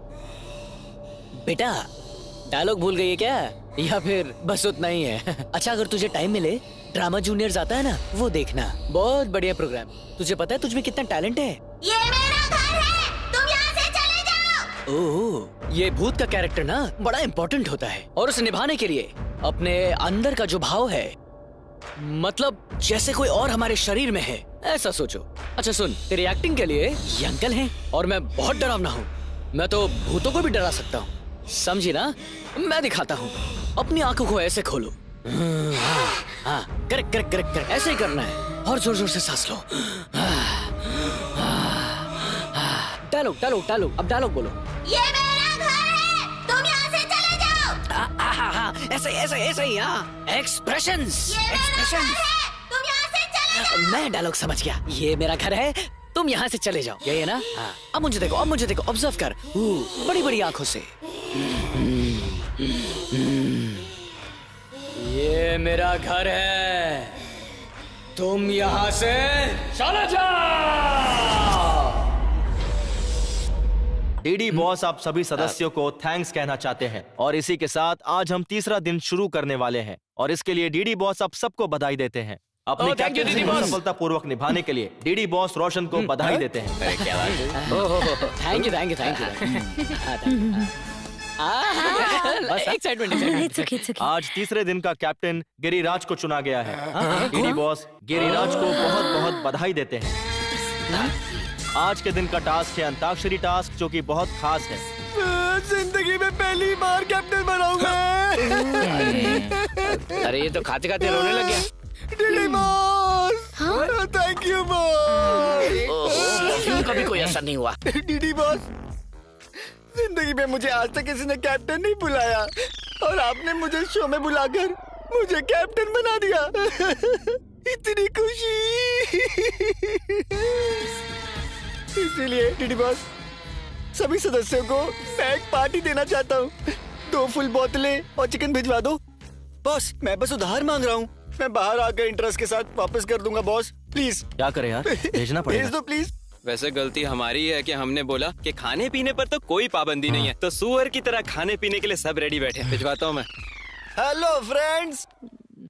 बेटा, डायलॉग भूल गई है क्या, या फिर बस उतना ही है? अच्छा, अगर तुझे टाइम मिले, ड्रामा जूनियर्स आता है ना, वो देखना, बहुत बढ़िया प्रोग्राम। तुझे पता है तुझ में कितना टैलेंट है? ये मेरा घर है, तुम यहाँ से चले जाओ। ओह, ये भूत का कैरेक्टर ना बड़ा इम्पोर्टेंट होता है, और उसे निभाने के लिए अपने अंदर का जो भाव है, मतलब जैसे कोई और हमारे शरीर में है, ऐसा सोचो। अच्छा सुन, तेरी एक्टिंग के लिए ये अंकल हैं, और मैं बहुत डरावना हूँ। मैं तो भूतों को भी डरा सकता हूँ, समझी ना? मैं दिखाता हूँ। अपनी आंखों को ऐसे खोलो। हाँ, करेक्ट करेक्ट करेक्ट करेक्ट, ऐसे ही करना है, और जोर जोर से सांस लो। डायलॉग डायलॉग डायलॉग, अब डायलॉग बोलो। ये मेरा घर है, तुम यहाँ से चले जाओ। ऐसे ऐसे ऐसे ही, हाँ, एक्सप्रेशंस एक्सप्रेशंस। तुम यहाँ से चले जाओ। मैं डायलॉग समझ गया। ये मेरा घर है, तुम यहाँ से चले जाओ, यही है ना? हाँ। अब मुझे देखो, अब मुझे देखो, ऑब्जर्व कर, बड़ी बड़ी आंखों से। ये मेरा घर है, तुम यहाँ से चले जाओ। डीडी बॉस आप सभी सदस्यों को थैंक्स कहना चाहते हैं, और इसी के साथ आज हम तीसरा दिन शुरू करने वाले हैं, और इसके लिए डीडी बॉस आप सबको बधाई देते हैं। अपने कैप्टनसी को सफलतापूर्वक निभाने के लिए डीडी बॉस रोशन को बधाई देते हैं। Thank you thank you thank you. आज तीसरे दिन का कैप्टन गिरिराज को चुना गया है। डीडी बॉस गिरिराज को बहुत बहुत बधाई देते हैं। आज के दिन का टास्क है अंताक्षरी टास्क, जो कि बहुत खास है। जिंदगी में पहली बार कैप्टन बनाऊंगा। अरे ये तो खाते खाते रोने लग गया। DD boss, thank you boss. कभी कोई असर नहीं हुआ। डीडी बॉस, जिंदगी में मुझे आज तक किसी ने कैप्टन नहीं बुलाया, और आपने मुझे शो में बुलाकर मुझे कैप्टन बना दिया। इतनी खुशी। इसीलिए डीडी बॉस, सभी सदस्यों को मैं एक पार्टी देना चाहता हूँ। 2 फुल बोतलें और चिकन भिजवा दो। बॉस, मैं बस उधार मांग रहा हूँ। मैं बाहर आकर इंटरेस्ट के साथ वापस कर दूंगा बॉस, प्लीज। क्या करें यार, भेजना पड़ेगा। भेज दो प्लीज। वैसे गलती हमारी है कि हमने बोला कि खाने पीने पर तो कोई पाबंदी नहीं है, तो सुअर की तरह खाने पीने के लिए सब रेडी बैठे हैं। भिजवाता हूँ मैं। हेलो फ्रेंड्स,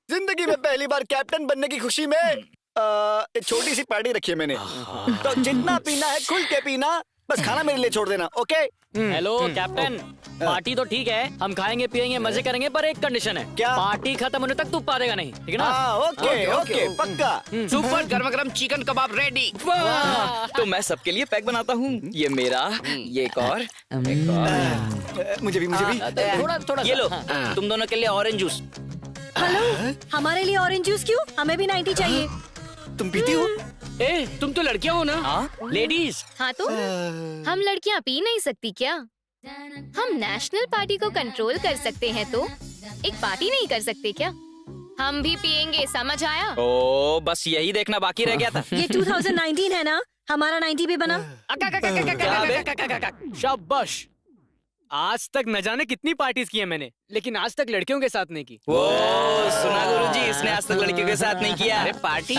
जिंदगी में पहली बार कैप्टन बनने की खुशी में एक छोटी सी पार्टी रखी है मैंने। तो जितना पीना है खुल के पीना, बस खाना मेरे लिए छोड़ देना, ओके? हेलो कैप्टन, पार्टी तो ठीक है, हम खाएंगे पिएंगे मजे करेंगे, पर एक कंडीशन है। क्या? पार्टी खत्म होने तक तू पा देगा नहीं, ठीक है ना? ओके ओके, पक्का। सुपर गरम गरम चिकन कबाब रेडी। तो मैं सबके लिए पैक बनाता हूँ। ये मेरा, ये एक और, मुझे भी थोड़ा थोड़ा। ये लो, तुम दोनों के लिए ऑरेंज जूस। हेलो, हमारे लिए ऑरेंज जूस क्यों? हमें भी 90 चाहिए। तुम पीती हो? ए, तुम तो लड़कियां हो ना? लेडीज। हाँ तो हम लड़कियाँ पी नहीं सकती क्या? हम नेशनल पार्टी को कंट्रोल कर सकते हैं, तो एक पार्टी नहीं कर सकते क्या? हम भी पियेंगे, समझ आया? ओ, बस यही देखना बाकी रह गया था। ये 2019 है ना, हमारा 90 भी बना। शाबाश। आज तक न जाने कितनी पार्टीज की है मैंने, लेकिन आज तक लड़कियों के साथ नहीं की। वो सुना गुरुजी, इसने आज तक लड़कियों के साथ नहीं किया। अरे पार्टी।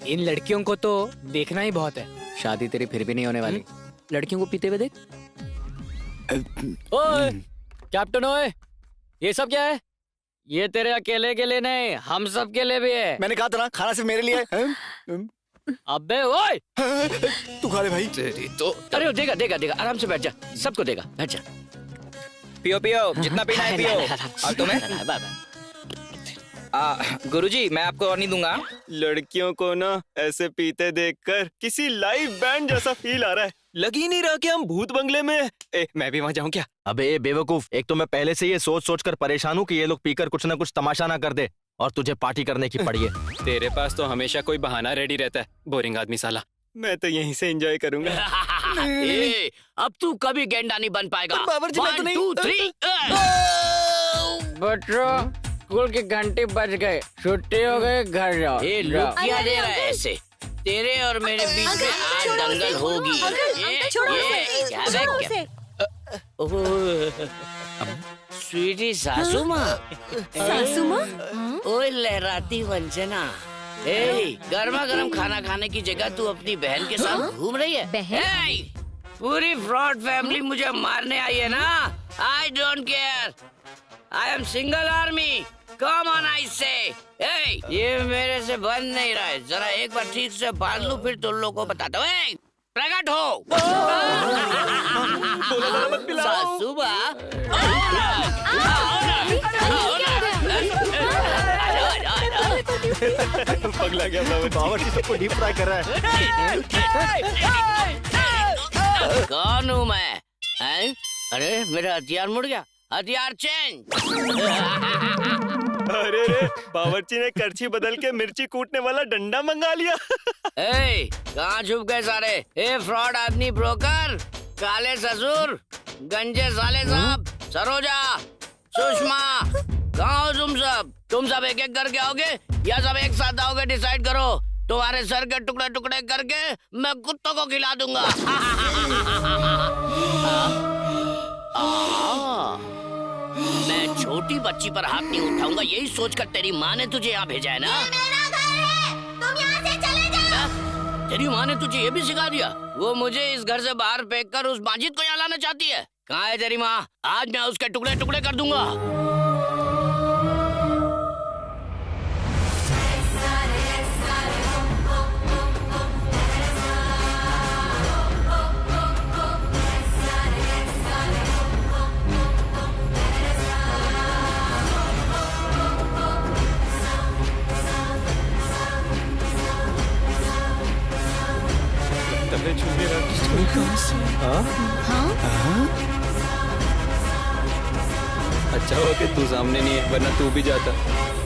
इन लड़कियों को तो देखना ही बहुत है। शादी तेरी फिर भी नहीं होने वाली। लड़कियों को पीते हुए देख। ओए, कैप्टन ओए, ये सब क्या है? ये तेरे अकेले के लिए नहीं, हम सब के लिए भी है। मैंने कहा था ना, खाना सिर्फ मेरे लिए है। अबे ओए, तू खा ले भाई। तेरी तो अरे देगा देगा देगा, आराम से बैठ जा, सबको देगा, बैठ जा। पियो पियो, जितना पीना है पियो। और तुम्हें? गुरुजी, मैं आपको और नहीं दूंगा। लड़कियों को ना ऐसे पीते देखकर किसी लाइव बैंड जैसा फील आ रहा है। लग ही नहीं रहा कि हम भूत बंगले में हैं। मैं भी वहाँ जाऊँ क्या? अबे बेवकूफ, एक तो मैं पहले से ये सोच सोच कर परेशान हूँ कि ये लोग पीकर कुछ ना कुछ तमाशा ना कर दे, और तुझे पार्टी करने की पड़ी है। तेरे पास तो हमेशा कोई बहाना रेडी रहता है, बोरिंग आदमी साला। मैं तो यहीं से एंजॉय करूंगा। अब तू कभी गेंडा नहीं बन पाएगा। बावर्ची, मैं तो 1 नहीं। 2 3 बच्चों, स्कूल की घंटी बज गए, छुट्टी हो गई, घर जाओ। ये लुक क्या दे रहा है ऐसे? तेरे और मेरे बीच में आज दंगल होगी। स्वीटी सासू माँ, सासू माँ? ओए लहराती वंचना, गर्मा गर्म खाना खाने की जगह तू अपनी बहन के साथ घूम रही है? बहन? पूरी फ्रॉड फैमिली मुझे मारने आई है ना। I don't care, I am single army. Come on I से। ये मेरे से बन नहीं रहा है, जरा एक बार ठीक से बांध लूं, फिर तुम लोगों को बताता हूँ। प्रकट हो। सासू माँ, पगला गया बावर्ची, सबको डीप फ्राई कर रहा है। कौन हूँ मैं? अरे मेरा हथियार मुड़ गया, हथियार चेंज। अरे रे, बावर्ची ने करछी बदल के मिर्ची कूटने वाला डंडा मंगा लिया। कहाँ छुप गए सारे? फ्रॉड आदमी, ब्रोकर, काले ससुर, गंजे साले साहब, सरोजा, सुषमा, कहाँ हो तुम सब? तुम सब एक एक करके आओगे या सब एक साथ आओगे? डिसाइड करो। तुम्हारे सर के टुकड़े टुकड़े करके मैं कुत्तों को खिला दूंगा। मैं छोटी बच्ची पर हाथ नहीं उठाऊंगा, यही सोचकर तेरी माँ ने तुझे यहाँ भेजा है ना? मेरा घर है, तुम यहाँ से चले जाओ। तेरी माँ ने तुझे ये भी सिखा दिया? वो मुझे इस घर से बाहर फेंककर उस माजिद को यहाँ लाना चाहती है। कहाँ है तेरी माँ? आज मैं उसके टुकड़े टुकड़े कर दूंगा। अच्छा हुआ कि तू सामने नहीं है, वरना तू भी जाता।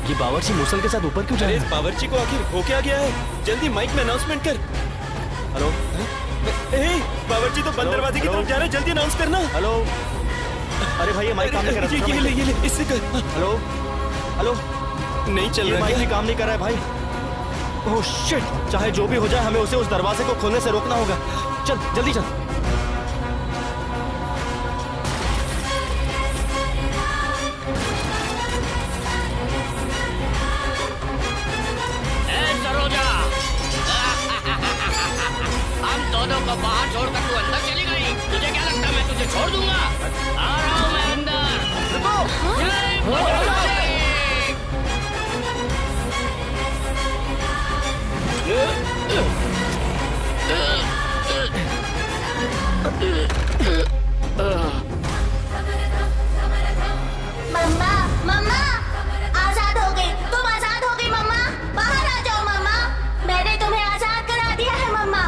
ये बावर्ची मूसल के साथ ऊपर क्यों जा रहा है? बावर्ची को आखिर हो क्या गया है? जल्दी माइक में अनाउंसमेंट कर। हेलो, बावर्ची तो बंद दरवाजे की तरफ जा रहे हैं, जल्दी अनाउंस करना। हेलो, अरे भाई ये माइक काम नहीं कर रहा। ये ले, इससे कर। हेलो हेलो, नहीं चल रहा, माइक भी काम नहीं कर रहा है भाई। ओह शिट, चाहे जो भी हो जाए, हमें उसे उस दरवाजे को खोलने से रोकना होगा। चल जल्दी चल। हम दोनों को बाहर छोड़कर तू अंदर चली गई। तुझे क्या लगता है मैं तुझे छोड़ दूंगा? आ रहा हूँ मैं अंदर। मम्मा, मम्मा, आजाद हो गई, तुम आजाद हो गई मम्मा। बाहर आ जाओ मम्मा, मैंने तुम्हें आजाद करा दिया है मम्मा।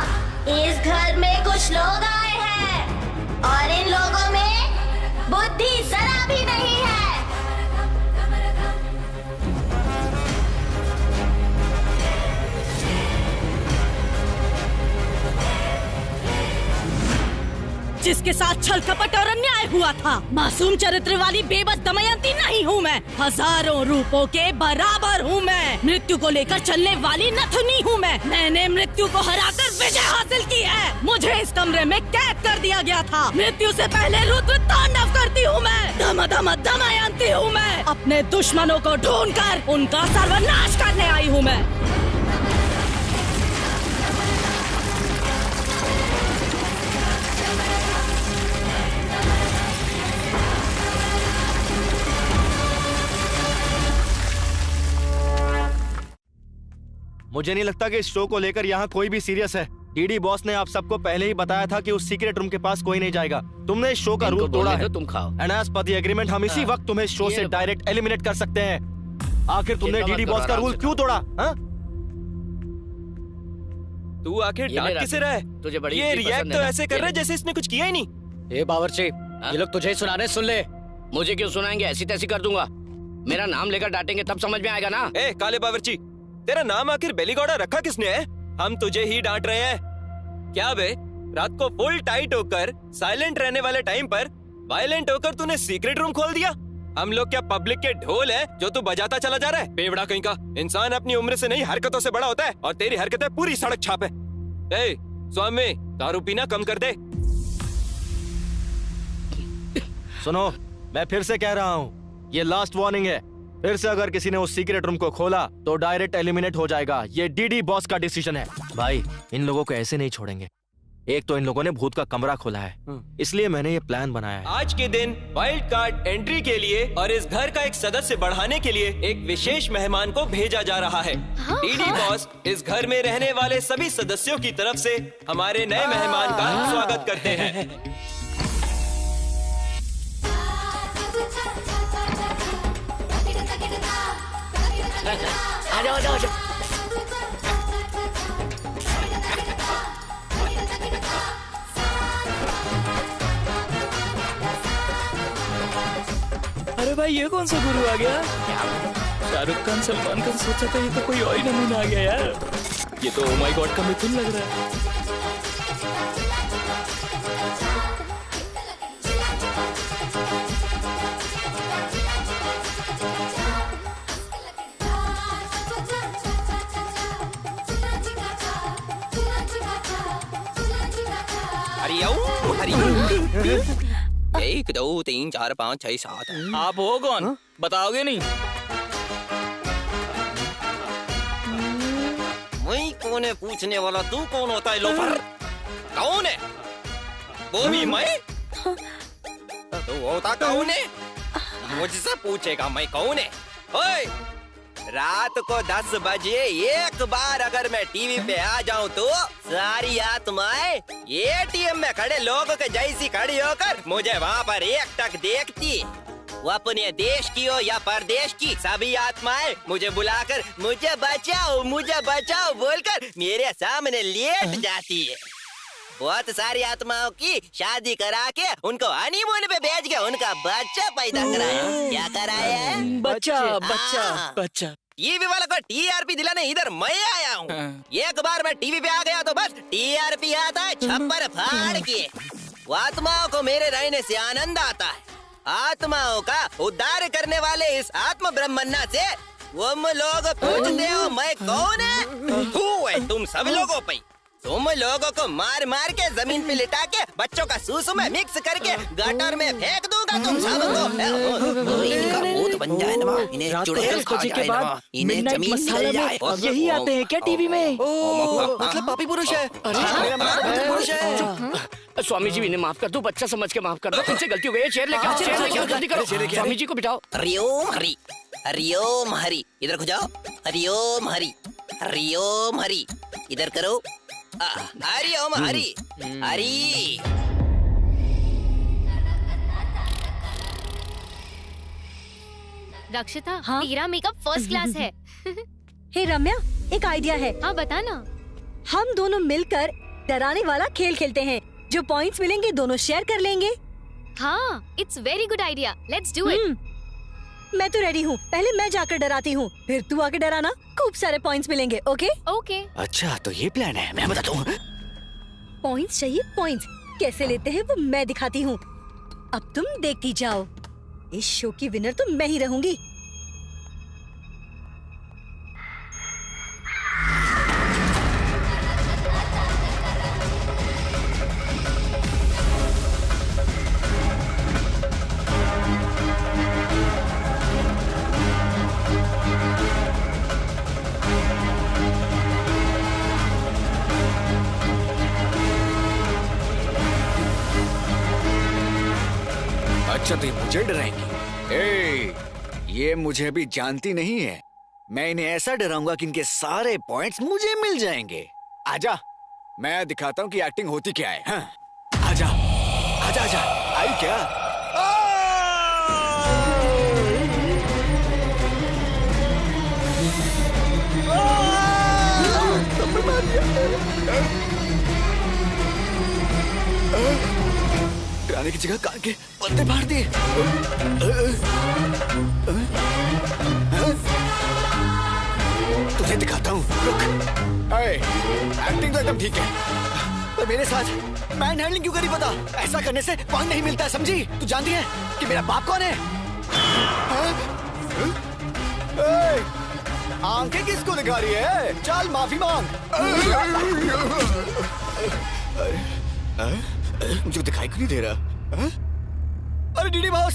इस घर में कुछ लोग आए हैं और इन लोगों में बुद्धि जरा भी नहीं है। जिसके साथ छल कपट और अन्याय हुआ था, मासूम चरित्र वाली बेबस दमयंती नहीं हूँ मैं। हजारों रूपों के बराबर हूँ मैं। मृत्यु को लेकर चलने वाली नथुनी हूँ मैं। मैंने मृत्यु को हराकर विजय हासिल की है। मुझे इस कमरे में कैद कर दिया गया था। मृत्यु से पहले रुद्र तांडव करती हूँ मैं। धम धम दमयंती हूँ मैं। अपने दुश्मनों को ढूंढकर उनका सर्वनाश करने आई हूँ मैं। मुझे नहीं लगता कि इस शो को लेकर यहाँ कोई भी सीरियस है। डीडी बॉस ने आप सबको पहले ही बताया था कि उस सीक्रेट रूम के पास कोई नहीं जाएगा। तुमने इस शो का रूल तोड़ा है। तुम खाओ। And as per the agreement हम इसी वक्त तुम्हें शो से डायरेक्ट एलिमिनेट कर सकते हैं। आखिर तुमने डीडी बॉस का रूल क्यों तोड़ा? तू आखिर डांट किसे रहा है? तुझे बड़ी ये रिएक्ट तो ऐसे कर रहा है जैसे इसने कुछ किया ही नहीं। ए बावर्ची, ये लोग तुझे सुना रहे, सुन ले। मुझे क्यों सुनाएंगे? ऐसी तैसी कर दूंगा। मेरा नाम लेकर डांटेंगे तब समझ में आएगा ना। ए काले बावर्ची, तेरा नाम आखिर बेलीगौड़ा रखा किसने है? हम तुझे ही डांट रहे हैं क्या बे? रात को फुल टाइट होकर साइलेंट रहने वाले टाइम पर वायलेंट होकर तूने सीक्रेट रूम खोल दिया। हम लोग क्या पब्लिक के ढोल है जो तू बजाता चला जा रहा है? बेवड़ा कहीं का। इंसान अपनी उम्र से नहीं हरकतों से बड़ा होता है और तेरी हरकतें पूरी सड़क छाप है। ए स्वामी, दारू पीना कम कर दे। सुनो, मैं फिर से कह रहा हूँ, ये लास्ट वार्निंग है। फिर से अगर किसी ने उस सीक्रेट रूम को खोला तो डायरेक्ट एलिमिनेट हो जाएगा। ये डीडी बॉस का डिसीजन है। भाई, इन लोगों को ऐसे नहीं छोड़ेंगे। एक तो इन लोगों ने भूत का कमरा खोला है, इसलिए मैंने ये प्लान बनाया है। आज के दिन वाइल्ड कार्ड एंट्री के लिए और इस घर का एक सदस्य बढ़ाने के लिए एक विशेष मेहमान को भेजा जा रहा है। डीडी बॉस इस घर में रहने वाले सभी सदस्यों की तरफ से हमारे नए मेहमान का स्वागत करते हैं। आजा आजा आजा। अरे भाई, ये कौन सा गुरु आ गया? शाहरुख खान, सलमान खान, सोचा था ये तो कोई और ही नमूना आ गया यार। ये तो ओ माय गॉड का मिथुन लग रहा है। एक दो तीन चार पाँच छह सात। आप हो कौन? बताओगे नहीं? मैं कौन है पूछने वाला? तू कौन होता है लोफर? कौन है वो भी मैं? तू होता कौन है? मुझसे पूछेगा मैं कौन है? ओए, रात को 10 बजे एक बार अगर मैं टीवी पे आ जाऊं तो सारी आत्माएं एटीएम में खड़े लोगों के जैसी खड़ी होकर मुझे वहाँ पर एकटक देखती। वो अपने देश की हो या परदेश की, सभी आत्माएं मुझे बुलाकर मुझे बचाओ बोलकर मेरे सामने लेट जाती है। बहुत सारी आत्माओं की शादी करा के उनको हनीमून पे भेज के उनका बच्चा पैदा कराया। क्या कराया है? बच्चा। टीवी वाला को टीआरपी दिलाने इधर मैं आया हूँ। एक बार मैं टीवी पे आ गया तो बस टीआरपी आता है छप्पर फाड़ के। आत्माओं को मेरे रहने से आनंद आता है। आत्माओं का उद्धार करने वाले इस आत्म ब्रह्मन्ना से तुम लोग पूछते हो मैं कौन है? तू है तुम सब लोगों पे। तुम लोगों को मार मार के जमीन पे लिटा के बच्चों का सूसू में मिक्स करके गटर में फेंक दूंगा तुम सबको। इनका भूत बन जाए ना, इन्हें चुड़ैल खा जाए ना, इन्हें जमीन मिल जाए। यही आते हैं क्या टीवी में? मतलब पापी पुरुष है। पुरुष है। स्वामी जी, इन्हें माफ कर दो, बच्चा समझ के माफ कर दो। तुमसे गलती हो गई है। चेयर लेके आओ, जल्दी करो। स्वामी जी को बिठाओ। हरिओम हरि, हरिओम हरि, इधर को जाओ। हरिओम हरि, हरिओम हरि, इधर करो। हरि ओम हरि हरि। रक्षिता, तेरा मेकअप फर्स्ट क्लास है। हे रम्या, एक आइडिया है। हाँ बता ना। हम दोनों मिलकर डराने वाला खेल खेलते हैं। जो पॉइंट्स मिलेंगे दोनों शेयर कर लेंगे। हाँ, it's very good idea. Let's do it. मैं तो रेडी हूँ। पहले मैं जाकर डराती हूँ, फिर तू आके डराना। खूब सारे पॉइंट्स मिलेंगे। Okay okay. अच्छा, तो ये प्लान है। मैं बताता हूँ। पॉइंट्स चाहिए? पॉइंट्स कैसे लेते हैं वो मैं दिखाती हूँ। अब तुम देखती जाओ। इस शो की विनर तो मैं ही रहूंगी। अच्छा, तो मुझे डराएंगी? ये मुझे अभी जानती नहीं है। मैं इन्हें ऐसा डराऊंगा कि इनके सारे पॉइंट्स मुझे मिल जाएंगे। आजा, मैं दिखाता हूँ कि एक्टिंग होती क्या है। हाँ? आजा आजा आजा, आई क्या? डराने की जगह कान के पत्ते फाड़ दिए। तुझे दिखाता हूँ, रुक। एक्टिंग तो एकदम ठीक है, पर मेरे साथ मैन हैंडलिंग क्यों करी पता? ऐसा करने से पॉइंट नहीं मिलता है, समझी? तू जानती है कि मेरा बाप कौन है? आंखें किसको दिखा रही है? चल माफी मांग। मुझे दिखाई क्यों नहीं दे रहा? अरे डीडी बॉस,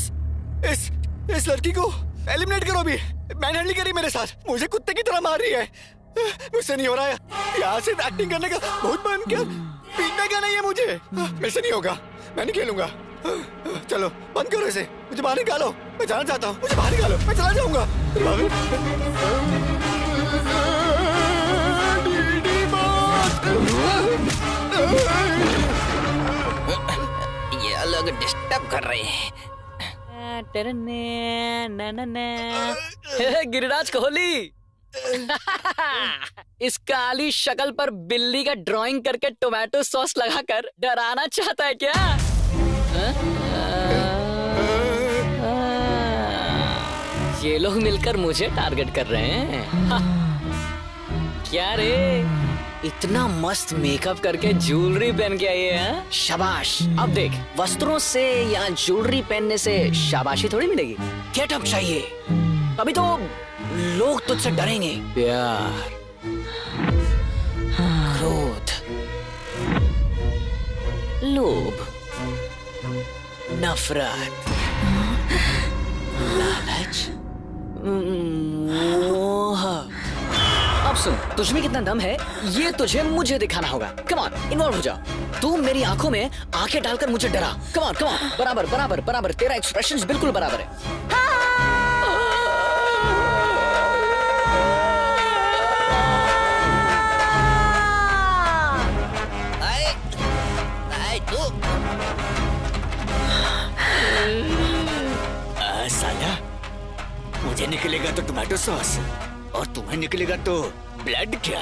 इस लड़की को एलिमिनेट करो भी। मैन हैंडलिंग करी मेरे साथ, मुझे कुत्ते की तरह मार रही है। मुझसे नहीं हो रहा है, यहाँ से एक्टिंग करने का बहुत मन किया, पीटने का नहीं है मुझे। मेरे से नहीं होगा, मैं नहीं खेलूंगा। चलो बंद करो इसे, मुझे बाहर निकालो, मैं जाना चाहता हूँ, मुझे बाहर निकालो, मैं चला जाऊंगा। ये लोग डिस्टर्ब कर रहे हैं। गिरिराज कोहली इस काली शक्ल पर बिल्ली का ड्राइंग करके टोमेटो सॉस लगाकर डराना चाहता है क्या? ये लोग मिलकर मुझे टारगेट कर रहे हैं। क्या रे, इतना मस्त मेकअप करके ज्वेलरी पहन के आई है? शाबाश। अब देख, वस्त्रों से या ज्वेलरी पहनने से शाबाशी थोड़ी मिलेगी, गेटअप चाहिए, तभी तो लोग तुझसे डरेंगे। प्यार, क्रोध, लोभ, नफरत, लालच, मोह। अब सुन, तुझ में कितना दम है ये तुझे मुझे दिखाना होगा। कम ऑन, इन्वॉल्व हो जा। तू मेरी आंखों में आंखें डालकर मुझे डरा। कम ऑन कम ऑन, बराबर बराबर बराबर, तेरा एक्सप्रेशंस बिल्कुल बराबर है। साला, मुझे निकलेगा तो टोमेटो सॉस और तुम्हें निकलेगा तो ब्लड। क्या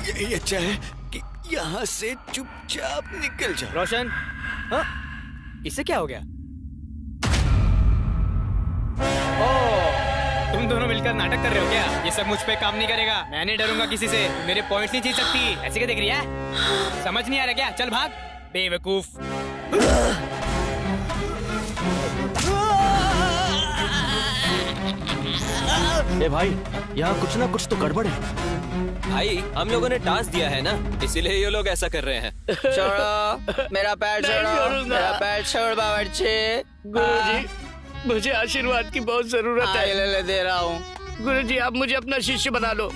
यही अच्छा है कि यहाँ से चुपचाप निकल जाओ। रोशन, हाँ? इसे क्या हो गया? ओह, तुम दोनों मिलकर नाटक कर रहे हो क्या? ये सब मुझ पे काम नहीं करेगा, मैं नहीं डरूंगा किसी से। मेरे पॉइंट नहीं जीत सकती। ऐसे क्या देख रही है? समझ नहीं आ रहा क्या? चल भाग बेवकूफ। ए भाई, यहाँ कुछ ना कुछ तो गड़बड़ है। भाई, हम लोगों ने टास्क दिया है ना, इसीलिए ये लोग ऐसा कर रहे हैं। छोड़ो मेरा पैर, छोड़ो मेरा पैर, छोड़ बावर्ची। गुरुजी, मुझे आशीर्वाद की बहुत जरूरत है। ले दे रहा हूँ। गुरुजी, आप मुझे अपना शिष्य बना लो।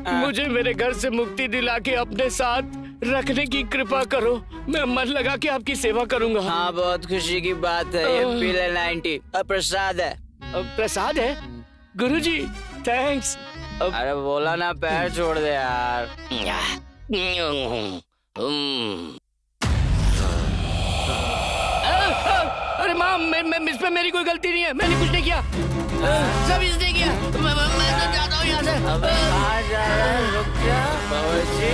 मुझे मेरे घर से मुक्ति दिला के अपने साथ रखने की कृपा करो। मैं मन लगा के आपकी सेवा करूंगा। हाँ, बहुत खुशी की बात है। ये पी ले 90, प्रसाद है। प्रसाद है? गुरुजी थैंक्स। अरे बोला ना, पैर छोड़ दे यार। अरे माँ, इस पे मेरी कोई गलती नहीं है, मैंने कुछ नहीं किया, सब इसने किया। मैं तो जाता हूँ यहाँ से। अब कहाँ जा रहा है? रुक जा बावर्ची।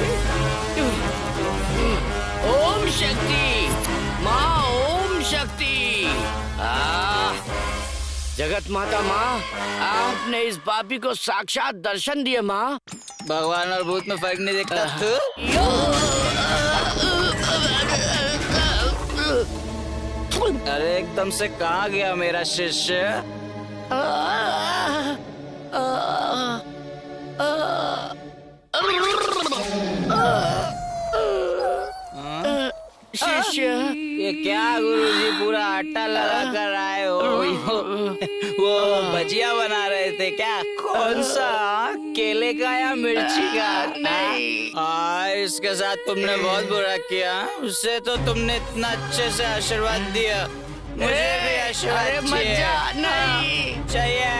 ओम शक्ति माँ, ओम शक्ति। जगत माता माँ, आपने इस पापी को साक्षात दर्शन दिए माँ। भगवान और भूत में फर्क नहीं दिखता तू? अरे एकदम से कहाँ गया मेरा शिष्य? शिष्य, ये क्या गुरुजी पूरा आटा लगा कर आए हो? वो भजिया बना रहे थे क्या? कौन सा, केले का या मिर्ची का? नहीं। इसके साथ तुमने बहुत बुरा किया। उससे तो तुमने इतना अच्छे से आशीर्वाद दिया, मुझे भी आशीर्वाद चाहिए। नहीं चाहिए।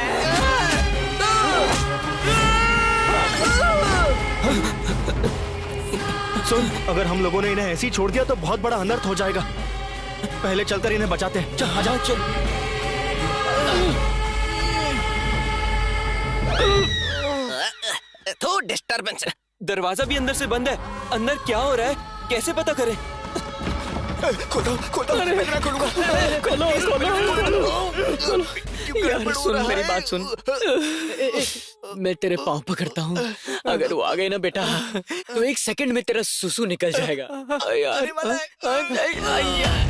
सुन, अगर हम लोगों ने इन्हें ऐसे ही छोड़ दिया तो बहुत बड़ा अनर्थ हो जाएगा। पहले चलकर इन्हें बचाते हैं। चल आजा। चल। तो डिस्टर्बेंस। दरवाजा भी अंदर से बंद है। अंदर क्या हो रहा है कैसे पता करें? खोलो खोलो, मैं ना खोलूंगा। खोलो यार, सुन मेरी बात सुन। मैं तेरे पाँव पकड़ता हूँ, अगर वो आ गए ना बेटा तो 1 सेकंड में तेरा सुसु निकल जाएगा। यार नहीं यार,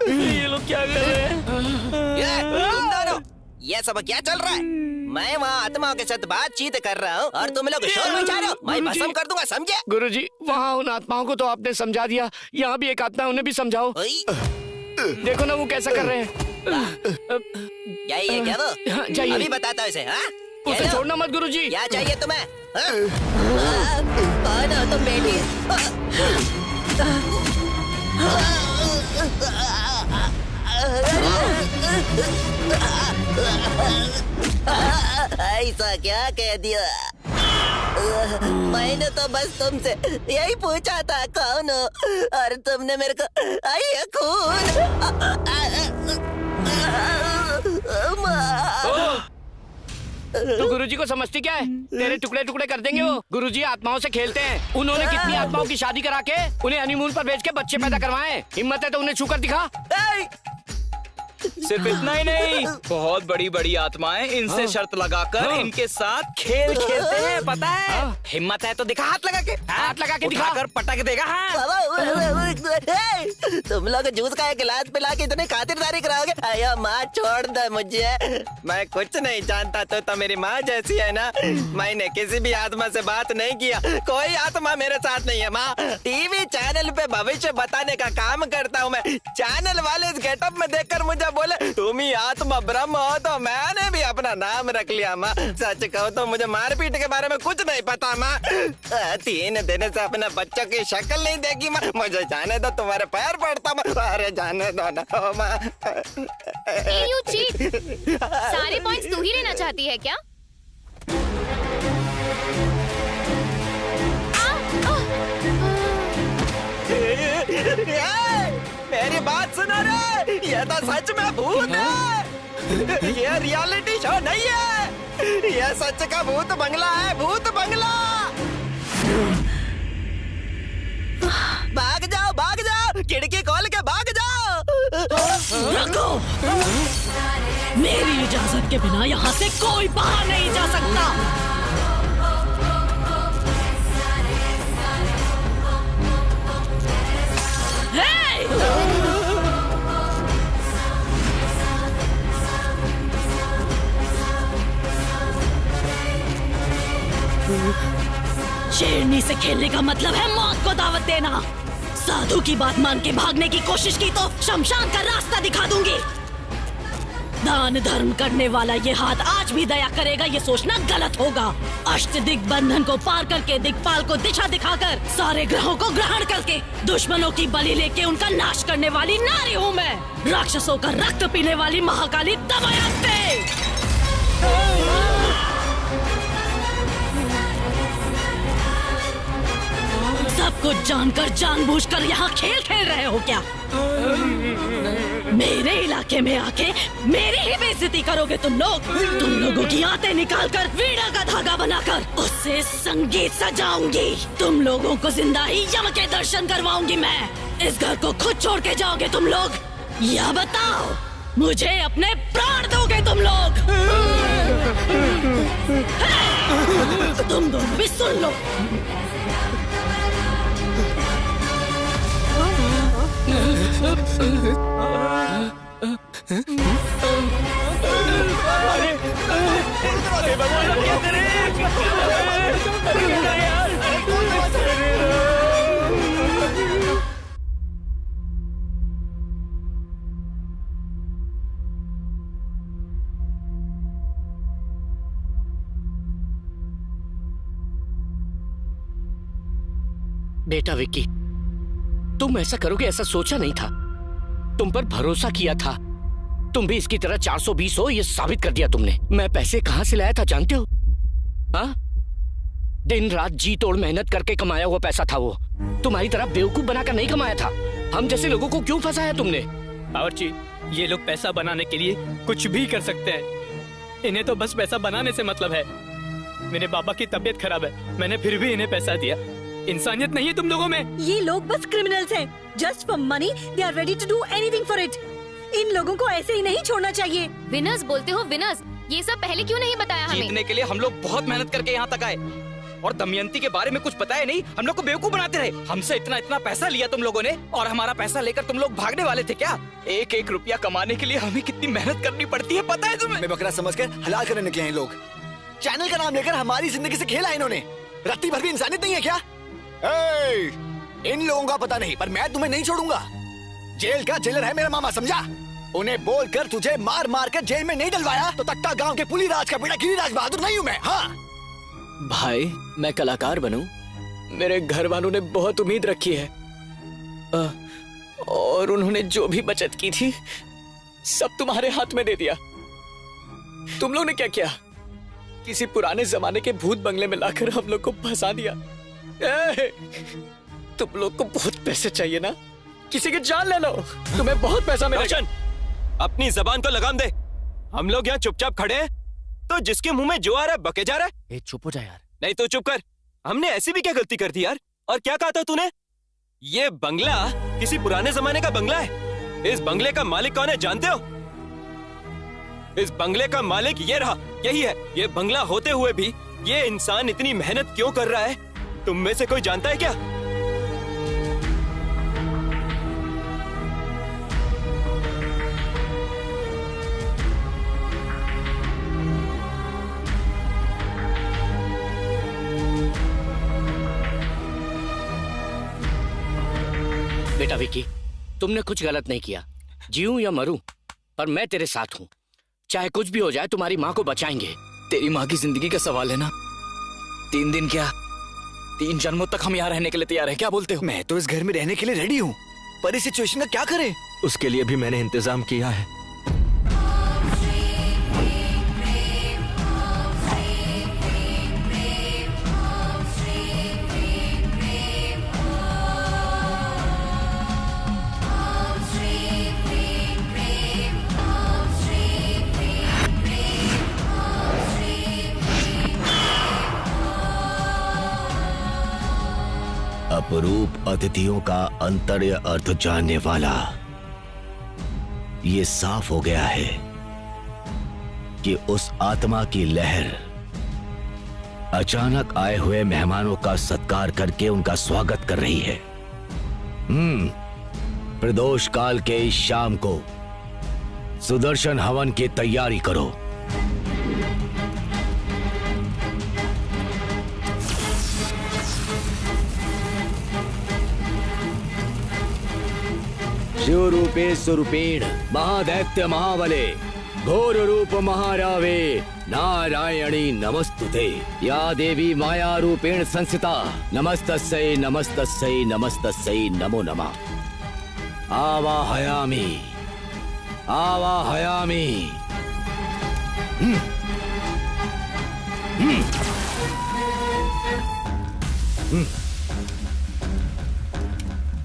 ये लोग क्या कर रहे हैं? तुम दोनों, ये सब क्या चल रहा है? मैं वहाँ आत्माओं के साथ बातचीत कर रहा हूँ और तुम लोग शोर मचा रहे हो। मैं भस्म कर दूंगा, समझे? गुरुजी, वहाँ उन आत्माओं को तो आपने समझा दिया, यहाँ भी एक आत्मा है, उन्हें भी समझाओ। देखो ना वो कैसा कर रहे हैं। यही है क्या वो? जाइए। अभी बताता हूँ इसे। उसे छोड़ना मत गुरुजी। क्या चाहिए तुम्हें? कौन हो तुम बेटी? ऐसा क्या कह दिया? मैंने तो बस तुमसे यही पूछा था कौन हो, और तुमने मेरे को ये खून। तो गुरुजी को समझती क्या है? तेरे टुकड़े टुकड़े कर देंगे वो। गुरुजी आत्माओं से खेलते हैं। उन्होंने कितनी आत्माओं की शादी करा के उन्हें हनीमून पर भेज के बच्चे पैदा करवाए। हिम्मत है तो उन्हें छूकर दिखा। सिर्फ इतना ही नहीं, बहुत बड़ी बड़ी आत्माएं इनसे शर्त लगाकर इनके साथ खेल खेलते हैं, पता है? हिम्मत है तो दिखा, हाथ लगा के दिखा कर पटक देगा। तुम लोग जूस का एक गिलास पिला के इतने खातिरदारी कराओगे? अयो माँ छोड़ दे मुझे, मैं कुछ नहीं जानता। तो मेरी माँ जैसी है ना, मैंने किसी भी आत्मा से बात नहीं किया, कोई आत्मा मेरे साथ नहीं है। माँ टीवी चैनल पे भविष्य बताने का काम करता हूँ मैं। चैनल वाले इस गेटअप में देखकर मुझे बोले तुम ही आत्मा ब्रह्म हो, तो मैंने भी अपना नाम रख लिया। माँ सच कहो तो मुझे मारपीट के बारे में कुछ नहीं पता। माँ 3 दिन से अपने बच्चों की शक्ल नहीं देखी। माँ मुझे जाने दो, तुम्हारे पैर पड़ता। अरे जाने दो ना माँ। You cheat। सारे पॉइंट्स तू ही लेना चाहती है क्या? मेरी बात सुनो रे, ये तो सच में भूत है। ये रियलिटी शो नहीं है, ये सच का भूत बंगला है, भूत बंगला। भाग जाओ खिड़की खोल के भाग जाओ। रखो, मेरी इजाजत के बिना यहाँ से कोई बाहर नहीं जा सकता। शेरनी से खेलने का मतलब है मौत को दावत देना। साधु की बात मान के भागने की कोशिश की तो शमशान का रास्ता दिखा दूंगी। दान धर्म करने वाला ये हाथ आज भी दया करेगा, ये सोचना गलत होगा। अष्ट दिग्बंधन को पार करके दिक्पाल को दिशा दिखाकर सारे ग्रहों को ग्रहण करके दुश्मनों की बलि लेके उनका नाश करने वाली नारी हूँ मैं। राक्षसों का रक्त पीने वाली महाकाली दमयंती। सब कुछ जानकर जानबूझकर यहाँ खेल खेल रहे हो क्या? मेरे इलाके में आके मेरी ही बेइज्जती करोगे तुम लोग। तुम लोगों की आंतें निकालकर वीणा का धागा बनाकर उससे संगीत सजाऊंगी। तुम लोगों को जिंदा ही यम के दर्शन करवाऊंगी मैं। इस घर को खुद छोड़ के जाओगे तुम लोग, या बताओ मुझे अपने प्राण दोगे तुम लोग? तुम दोनों भी सुन लो। बेटा विक्की, तुम ऐसा करोगे ऐसा सोचा नहीं था। तुम पर भरोसा किया था, तुम भी इसकी तरह 420 हो, ये साबित कर दिया तुमने। मैं पैसे कहाँ से लाया था जानते हो? हाँ, दिन रात जी तोड़ मेहनत करके कमाया हुआ पैसा था वो। तुम्हारी तरह बेवकूफ बनाकर नहीं कमाया था। हम जैसे लोगों को क्यों फंसाया तुमने? बावर्ची, ये लोग पैसा बनाने के लिए कुछ भी कर सकते हैं। इन्हें तो बस पैसा बनाने से मतलब है। मेरे पापा की तबीयत खराब है, मैंने फिर भी इन्हें पैसा दिया। इंसानियत नहीं है तुम लोगों में। ये लोग बस क्रिमिनल्स हैं। Just for money they are ready to do anything for it. इन लोगों को ऐसे ही नहीं छोड़ना चाहिए। विनर्स बोलते हो विनर्स, ये सब पहले क्यों नहीं बताया हमें? जीतने के लिए हम लोग बहुत मेहनत करके यहाँ तक आए और दमयंती के बारे में कुछ बताया नहीं। हम लोग को बेवकूफ बनाते रहे। हमसे इतना इतना पैसा लिया तुम लोगों ने और हमारा पैसा लेकर तुम लोग भागने वाले थे क्या? एक एक रुपया कमाने के लिए हमें कितनी मेहनत करनी पड़ती है पता है तुम्हें? मैं बकरा समझकर हलाल करने निकले हैं लोग। चैनल का नाम लेकर हमारी जिंदगी से खेला इन्होंने। रत्ती भर भी इंसानियत नहीं है क्या? इन लोगों का पता नहीं, पर मैं तुम्हें नहीं छोड़ूंगा। जेल का जेलर है मेरा मामा, समझा? उन्हें बोलकर तुझे मार मार कर जेल में नहीं डलवाया तो तट्टा गांव के पुली राज का बेटा गिरिराज बहादुर नहीं हूँ मैं। हाँ भाई, मैं कलाकार बनूं, मेरे घर वालों ने बहुत उम्मीद रखी है और उन्होंने जो भी बचत की थी सब तुम्हारे हाथ में दे दिया। तुम लोग ने क्या किया? किसी पुराने जमाने के भूत बंगले में लाकर हम लोग को फंसा दिया। तुम लोग को बहुत पैसे चाहिए ना? किसी की जान ले लो, तुम्हें बहुत पैसा मिलेगा। अपनी जबान को लगाम दे। हम लोग यहाँ चुपचाप खड़े हैं तो जिसके मुंह में जो आ रहा है बके जा रहा है। चुप हो जा यार। नहीं तो चुप कर। हमने ऐसी भी क्या गलती कर दी यार? और क्या कहा था तूने? ये बंगला किसी पुराने जमाने का बंगला है। इस बंगले का मालिक कौन है जानते हो? इस बंगले का मालिक ये रहा, यही है। ये बंगला होते हुए भी ये इंसान इतनी मेहनत क्यों कर रहा है? तुम में से कोई जानता है क्या? बेटा विकी, तुमने कुछ गलत नहीं किया। जीऊं या मरूं, पर मैं तेरे साथ हूँ। चाहे कुछ भी हो जाए, तुम्हारी माँ को बचाएंगे। तेरी माँ की जिंदगी का सवाल है ना। 3 दिन क्या 3 जन्मों तक हम यहाँ रहने के लिए तैयार हैं। क्या बोलते हो? मैं तो इस घर में रहने के लिए रेडी हूँ, पर इस सिचुएशन का क्या करें? उसके लिए भी मैंने इंतजाम किया है। अपरूप अतिथियों का अंतर्य अर्थ जानने वाला, ये साफ हो गया है कि उस आत्मा की लहर अचानक आए हुए मेहमानों का सत्कार करके उनका स्वागत कर रही है। प्रदोष काल के इस शाम को सुदर्शन हवन की तैयारी करो। शिव रूपे स्वरूपेण महादैत्य महाबले घोर रूप महारावे नारायणी नमस्तुते। या देवी माया रूपेण संस्थिता नमस्तस्यै नमस्तस्यै नमस्तस्यै नमो नमः। आवाहयामि आवाहयामि।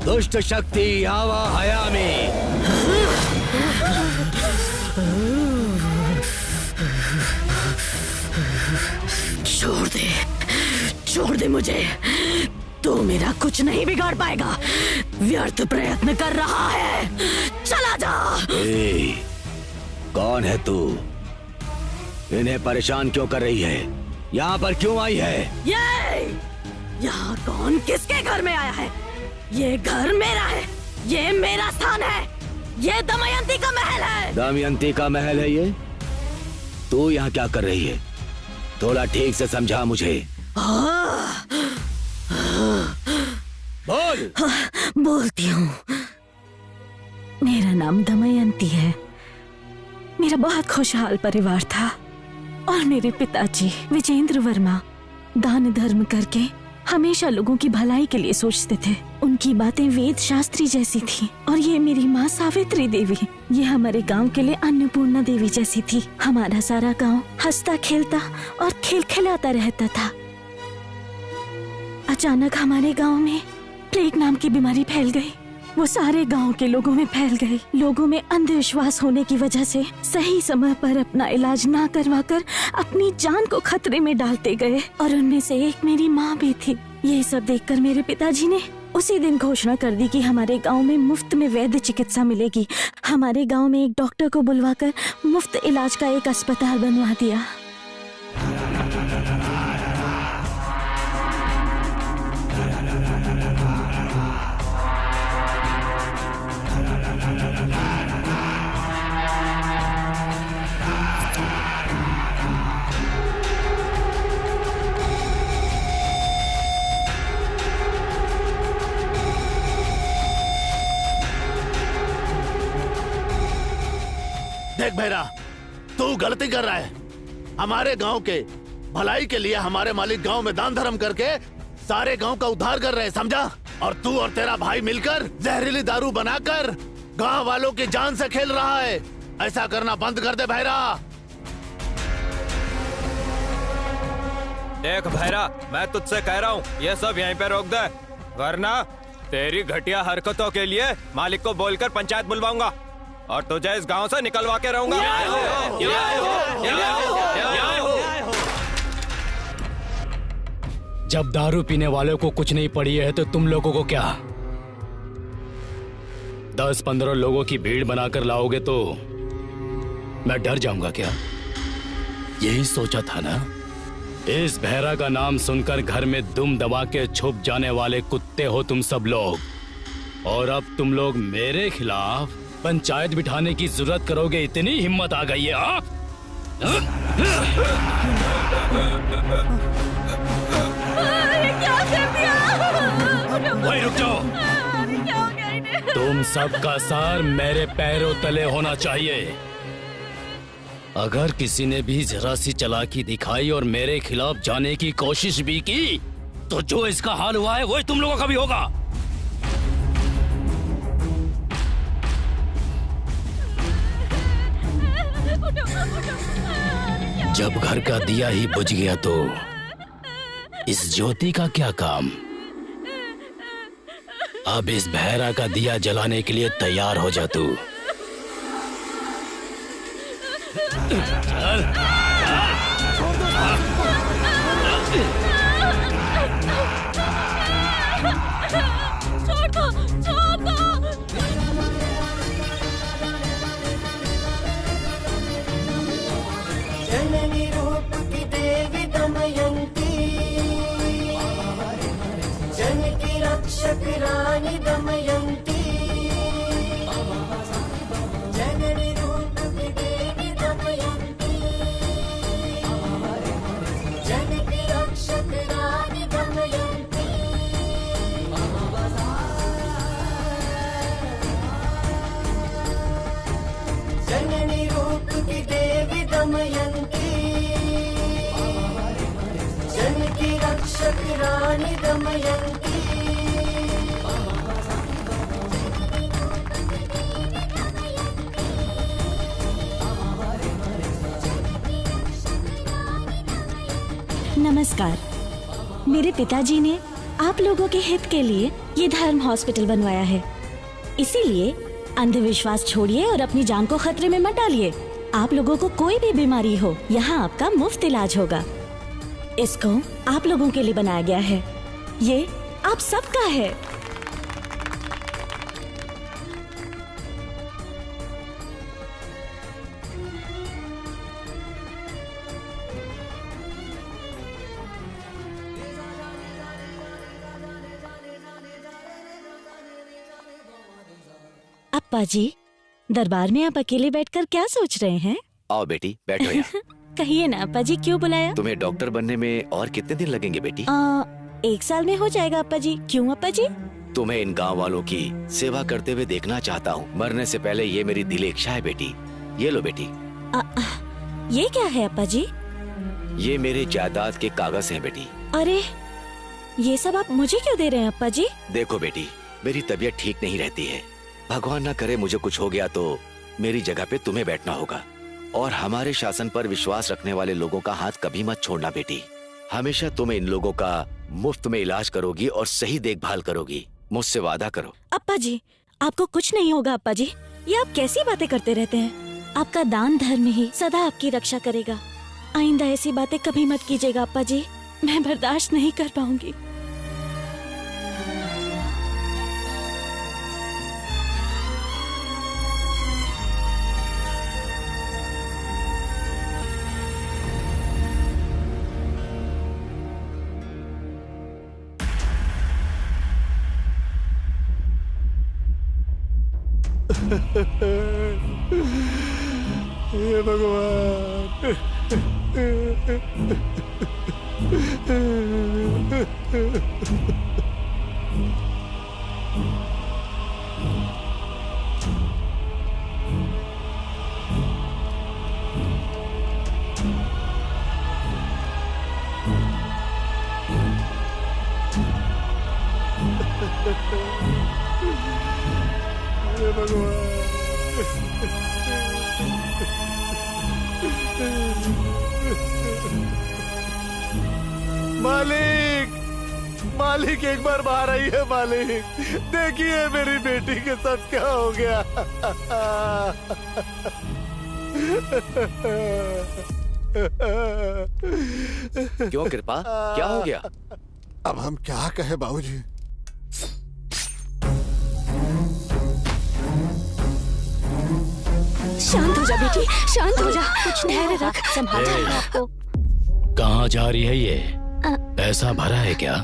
दुष्ट शक्ति आवाहयामि। छोड़ दे मुझे। तू मेरा कुछ नहीं बिगाड़ पाएगा। व्यर्थ प्रयत्न कर रहा है। चला जा। कौन है तू? इन्हें परेशान क्यों कर रही है? यहाँ पर क्यों आई है? यहाँ कौन किसके घर में आया है? ये घर मेरा है, ये मेरा स्थान है, ये दमयंती का महल है। दमयंती का महल है ये? तू यहाँ क्या कर रही है? थोड़ा ठीक से समझा मुझे। बोल। बोलती हूँ। मेरा नाम दमयंती है। मेरा बहुत खुशहाल परिवार था और मेरे पिताजी विजेंद्र वर्मा दान धर्म करके हमेशा लोगों की भलाई के लिए सोचते थे। उनकी बातें वेद शास्त्री जैसी थी। और ये मेरी माँ सावित्री देवी, ये हमारे गांव के लिए अन्नपूर्णा देवी जैसी थी। हमारा सारा गांव हंसता खेलता और खिलखिलाता रहता था। अचानक हमारे गांव में प्लेग नाम की बीमारी फैल गई। वो सारे गांव के लोगों में फैल गई। लोगों में अंधविश्वास होने की वजह से सही समय पर अपना इलाज ना करवाकर अपनी जान को खतरे में डालते गए, और उनमें से एक मेरी माँ भी थी। ये सब देखकर मेरे पिताजी ने उसी दिन घोषणा कर दी कि हमारे गांव में मुफ्त में वैद्य चिकित्सा मिलेगी। हमारे गांव में एक डॉक्टर को बुलवाकर मुफ्त इलाज का एक अस्पताल बनवा दिया। देख भैरा, तू गलती कर रहा है। हमारे गांव के भलाई के लिए हमारे मालिक गांव में दान धर्म करके सारे गांव का उद्धार कर रहे हैं, समझा? और तू और तेरा भाई मिलकर जहरीली दारू बनाकर गांव वालों की जान से खेल रहा है। ऐसा करना बंद कर दे भैरा। देख भैरा, मैं तुझसे कह रहा हूँ ये सब यहीं पे रोक दे, वरना तेरी घटिया हरकतों के लिए मालिक को बोलकर पंचायत बुलवाऊंगा और तुझे इस गांव से निकलवा के रहूंगा। जब दारू पीने वालों को कुछ नहीं पड़ी है तो तुम लोगों को क्या 10-15 लोगों की भीड़ बनाकर लाओगे तो मैं डर जाऊंगा क्या? यही सोचा था ना? इस भैरा का नाम सुनकर घर में दुम दबा के छुप जाने वाले कुत्ते हो तुम सब लोग, और अब तुम लोग मेरे खिलाफ पंचायत बिठाने की जरूरत करोगे, इतनी हिम्मत आ गई है? क्या कर दिया? वही रुक जाओ। तुम सबका सार मेरे पैरों तले होना चाहिए। अगर किसी ने भी जरा सी चालाकी दिखाई और मेरे खिलाफ जाने की कोशिश भी की तो जो इसका हाल हुआ है वही तुम लोगों का भी होगा। जब घर का दिया ही बुझ गया तो इस ज्योति का क्या काम? अब इस भैरा का दिया जलाने के लिए तैयार हो जा तू। चल। छोड़ दो, छोड़ दो। जननी रूप की देवी दमयंती, जन की रक्षक रानी दमयंती, जननी रूप की देवी दमयंती, जन की रक्षक रानी दमयंती, जननी रूप की देवी दमयंती, जन की रक्षक रानी दमयंती। नमस्कार। मेरे पिताजी ने आप लोगों के हित के लिए ये धर्म हॉस्पिटल बनवाया है, इसीलिए अंधविश्वास छोड़िए और अपनी जान को खतरे में मत डालिए। आप लोगों को कोई भी बीमारी हो, यहाँ आपका मुफ्त इलाज होगा। इसको आप लोगों के लिए बनाया गया है, ये आप सबका है। अप्पा जी, दरबार में आप अकेले बैठकर क्या सोच रहे हैं? आओ बेटी, बैठो यहाँ। कहिए ना अप्पा जी, क्यों बुलाया? तुम्हें डॉक्टर बनने में और कितने दिन लगेंगे बेटी? 1 साल में हो जाएगा अप्पा जी। क्यों अप्पा जी? तुम्हें इन गांव वालों की सेवा करते हुए देखना चाहता हूँ। मरने से पहले ये मेरी दिली इच्छा है बेटी। ये लो बेटी। ये क्या है अप्पा जी? ये मेरे जायदाद के कागज हैं बेटी। अरे, ये सब आप मुझे क्यों दे रहे हैं अप्पा जी? देखो बेटी, मेरी तबीयत ठीक नहीं रहती है। भगवान ना करे मुझे कुछ हो गया तो मेरी जगह पे तुम्हें बैठना होगा। और हमारे शासन पर विश्वास रखने वाले लोगों का हाथ कभी मत छोड़ना बेटी। हमेशा तुम इन लोगों का मुफ्त में इलाज करोगी और सही देखभाल करोगी। मुझसे वादा करो। अप्पा जी, आपको कुछ नहीं होगा अप्पा जी। ये आप कैसी बातें करते रहते हैं? आपका दान धर्म ही सदा आपकी रक्षा करेगा। आइंदा ऐसी बातें कभी मत कीजिएगा अप्पा जी, मैं बर्दाश्त नहीं कर पाऊंगी। हे भगवान। हे भगवान। मालिक, मालिक एक बार बाहर आइए मालिक। देखिए मेरी बेटी के साथ क्या हो गया। क्यों कृपा, क्या हो गया? अब हम क्या कहे बाबूजी? शांत हो जा बेटी, शांत हो जा। कुछ धैर्य रख, संभाल जाएगा आपको। कहाँ जा रही है ये? पैसा भरा है क्या?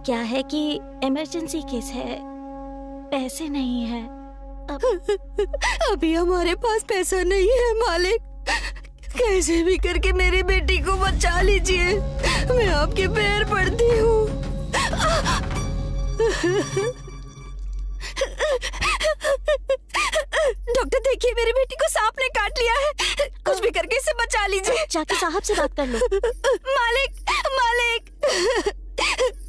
क्या है कि इमरजेंसी केस है, पैसे नहीं है। अभी हमारे पास पैसा नहीं है मालिक। कैसे भी करके मेरी बेटी को बचा लीजिए, मैं आपके पैर पड़ती हूँ। डॉक्टर देखिए, मेरी बेटी को सांप ने काट लिया है। कुछ भी करके इसे बचा लीजिए। जाके साहब से बात कर लो। मालिक, मालिक,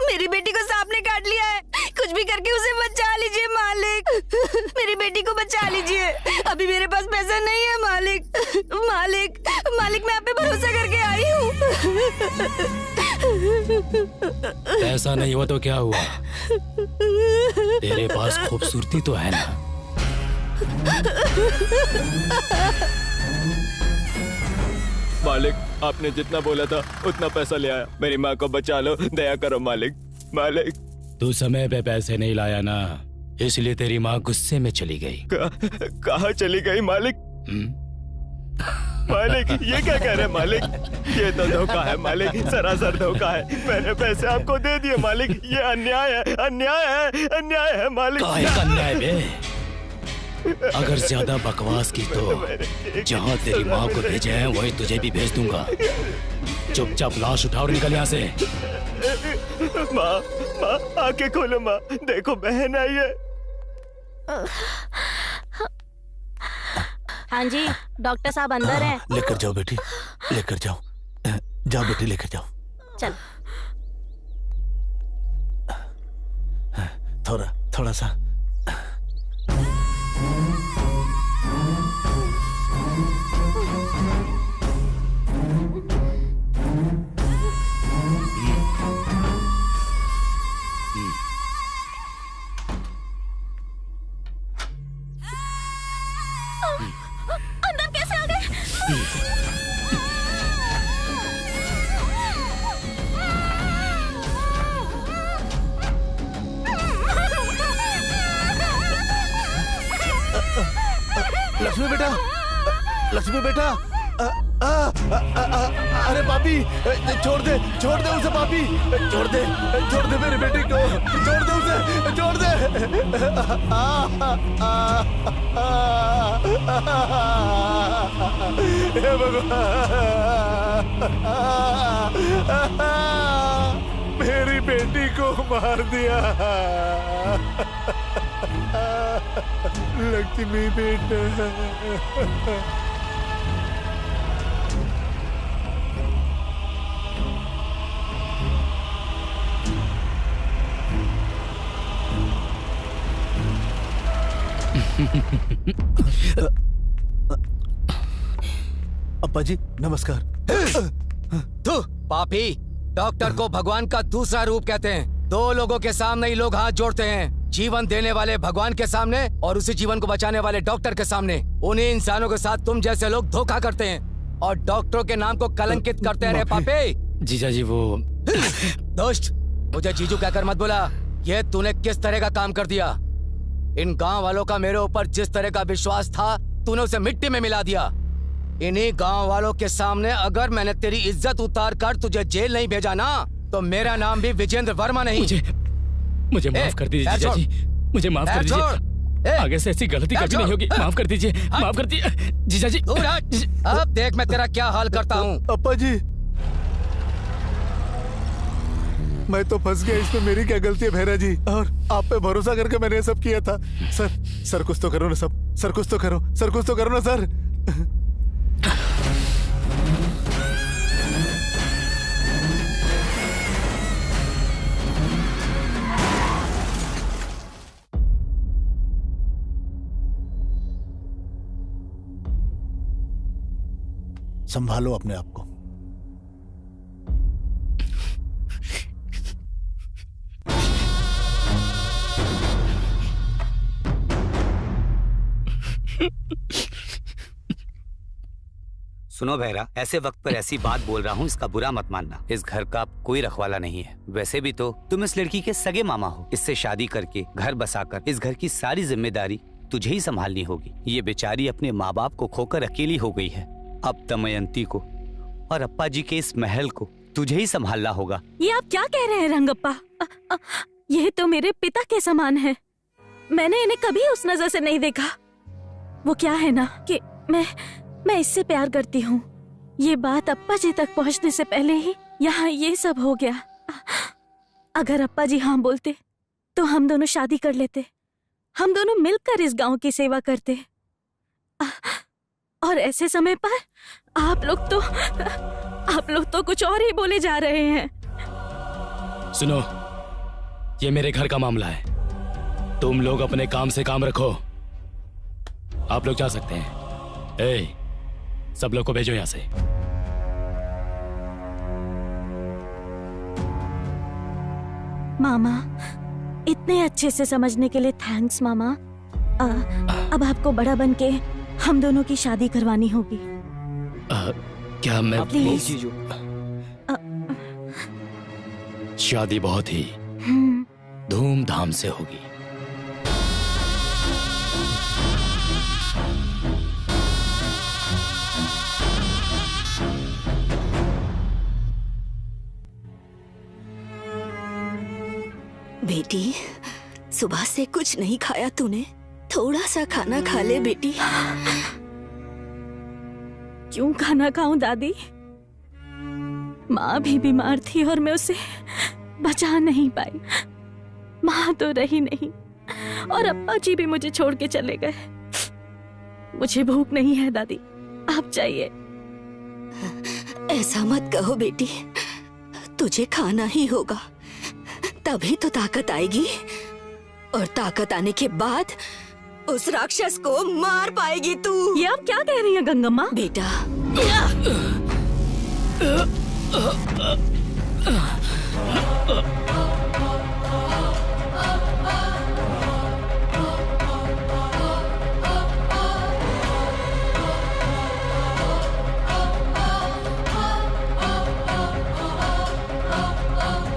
मेरी बेटी को सांप ने काट लिया है। कुछ भी करके उसे बचा लीजिए मालिक। मेरी बेटी को बचा लीजिए। अभी मेरे पास पैसा नहीं है मालिक। मालिक, मालिक, मैं आप पे भरोसा करके आई हूँ। पैसा नहीं हुआ तो क्या हुआ? तेरे पास खूबसूरती तो है ना? मालिक, आपने जितना बोला था उतना पैसा ले आया। मेरी माँ को बचा लो, दया करो मालिक। मालिक, तू समय पे पैसे नहीं लाया ना, इसलिए तेरी माँ गुस्से में चली गई। कहाँ चली गई मालिक? मालिक, ये क्या कह रहे हैं मालिक? ये तो धोखा है मालिक, सरासर धोखा है। मैंने पैसे आपको दे दिए मालिक। ये अन्याय है, अन्याय है, अन्याय है मालिक। काहे का अन्याय बे? अगर ज्यादा बकवास की तो जहाँ तेरी माँ को भेजे हैं वही तुझे भी भेज दूंगा। चुपचाप लाश उठाओ और निकल यहाँ से। माँ, माँ, आंखें खोलो माँ, देखो बहन आई है। हाँ जी, डॉक्टर साहब अंदर हैं। लेकर जाओ बेटी, लेकर जाओ। जाओ बेटी, लेकर जाओ। चल। थोड़ा सा। अंदर कैसे आ गए? लक्ष्मी बेटा, लक्ष्मी बेटा, अरे पापी, छोड़ दे उसे पापी, छोड़ दे मेरी बेटी को, छोड़ दे उसे, छोड़ दे। हे भगवान, मेरी बेटी को मार दिया। लक्ष्मी बेटा, अप्पा जी नमस्कार। तू पापी, डॉक्टर को भगवान का दूसरा रूप कहते हैं। दो लोगों के सामने ही लोग हाथ जोड़ते हैं, जीवन देने वाले भगवान के सामने और उसी जीवन को बचाने वाले डॉक्टर के सामने। उन्हीं इंसानों के साथ तुम जैसे लोग धोखा करते हैं और डॉक्टरों के नाम को कलंकित करते रहे पापी। जीजा जी वो दोस्त, मुझे जीजू कहकर मत बोला। ये तूने किस तरह का काम कर दिया? इन गांव वालों का मेरे ऊपर जिस तरह का विश्वास था, तूने उसे मिट्टी में मिला दिया। इन्हीं गांव वालों के सामने अगर मैंने तेरी इज्जत उतार कर तुझे जेल नहीं भेजा ना, तो मेरा नाम भी विजेंद्र वर्मा नहीं। मुझे माफ कर दीजिए जीजा जी, मुझे माफ कर दीजिए। आगे से ऐसी गलती कभी नहीं होगी। माफ कर दीजिए, माफ कर दीजिए जीजा जी। अब देख मैं तेरा क्या हाल करता हूँ। अप्पा जी मैं तो फंस गया इसमें, मेरी क्या गलती है भैरा जी? और आप पे भरोसा करके मैंने ये सब किया था। सर कुछ तो करो ना सब, सर कुछ तो करो, सर कुछ तो करो ना सर। संभालो अपने आप को। सुनो भैरा, ऐसे वक्त पर ऐसी बात बोल रहा हूँ, इसका बुरा मत मानना। इस घर का कोई रखवाला नहीं है। वैसे भी तो तुम इस लड़की के सगे मामा हो। इससे शादी करके घर बसाकर इस घर की सारी जिम्मेदारी तुझे ही संभालनी होगी। ये बेचारी अपने माँ बाप को खोकर अकेली हो गई है। अब दमयंती को और अप्पा जी के इस महल को तुझे ही संभालना होगा। ये आप क्या कह रहे हैं रंगप्पा? ये तो मेरे पिता के समान है। मैंने इन्हें कभी उस नजर से नहीं देखा। वो क्या है ना कि मैं इससे प्यार करती हूँ। ये बात अप्पा जी तक पहुँचने से पहले ही यहाँ ये सब हो गया। अगर अप्पा जी हाँ बोलते तो हम दोनों शादी कर लेते। हम दोनों मिलकर इस गांव की सेवा करते। और ऐसे समय पर आप लोग तो कुछ और ही बोले जा रहे हैं। सुनो, ये मेरे घर का मामला है। तुम लोग अपने काम से काम रखो। आप लोग जा सकते हैं। सब लोग को भेजो यहाँ से। मामा, इतने अच्छे से समझने के लिए थैंक्स मामा। अब आपको बड़ा बनके हम दोनों की शादी करवानी होगी। क्या मैं प्लीज? शादी बहुत ही धूमधाम से होगी। बेटी, सुबह से कुछ नहीं खाया तूने? थोड़ा सा खाना खा ले बेटी। क्यों खाना खाऊं दादी? माँ भी बीमार थी और मैं उसे बचा नहीं पाई। माँ तो रही नहीं और अप्पा जी भी मुझे छोड़ के चले गए। मुझे भूख नहीं है दादी, आप जाइए। ऐसा मत कहो बेटी, तुझे खाना ही होगा, तभी तो ताकत आएगी। और ताकत आने के बाद उस राक्षस को मार पाएगी तू। ये आप क्या कह रही हैं गंगम्मा? बेटा,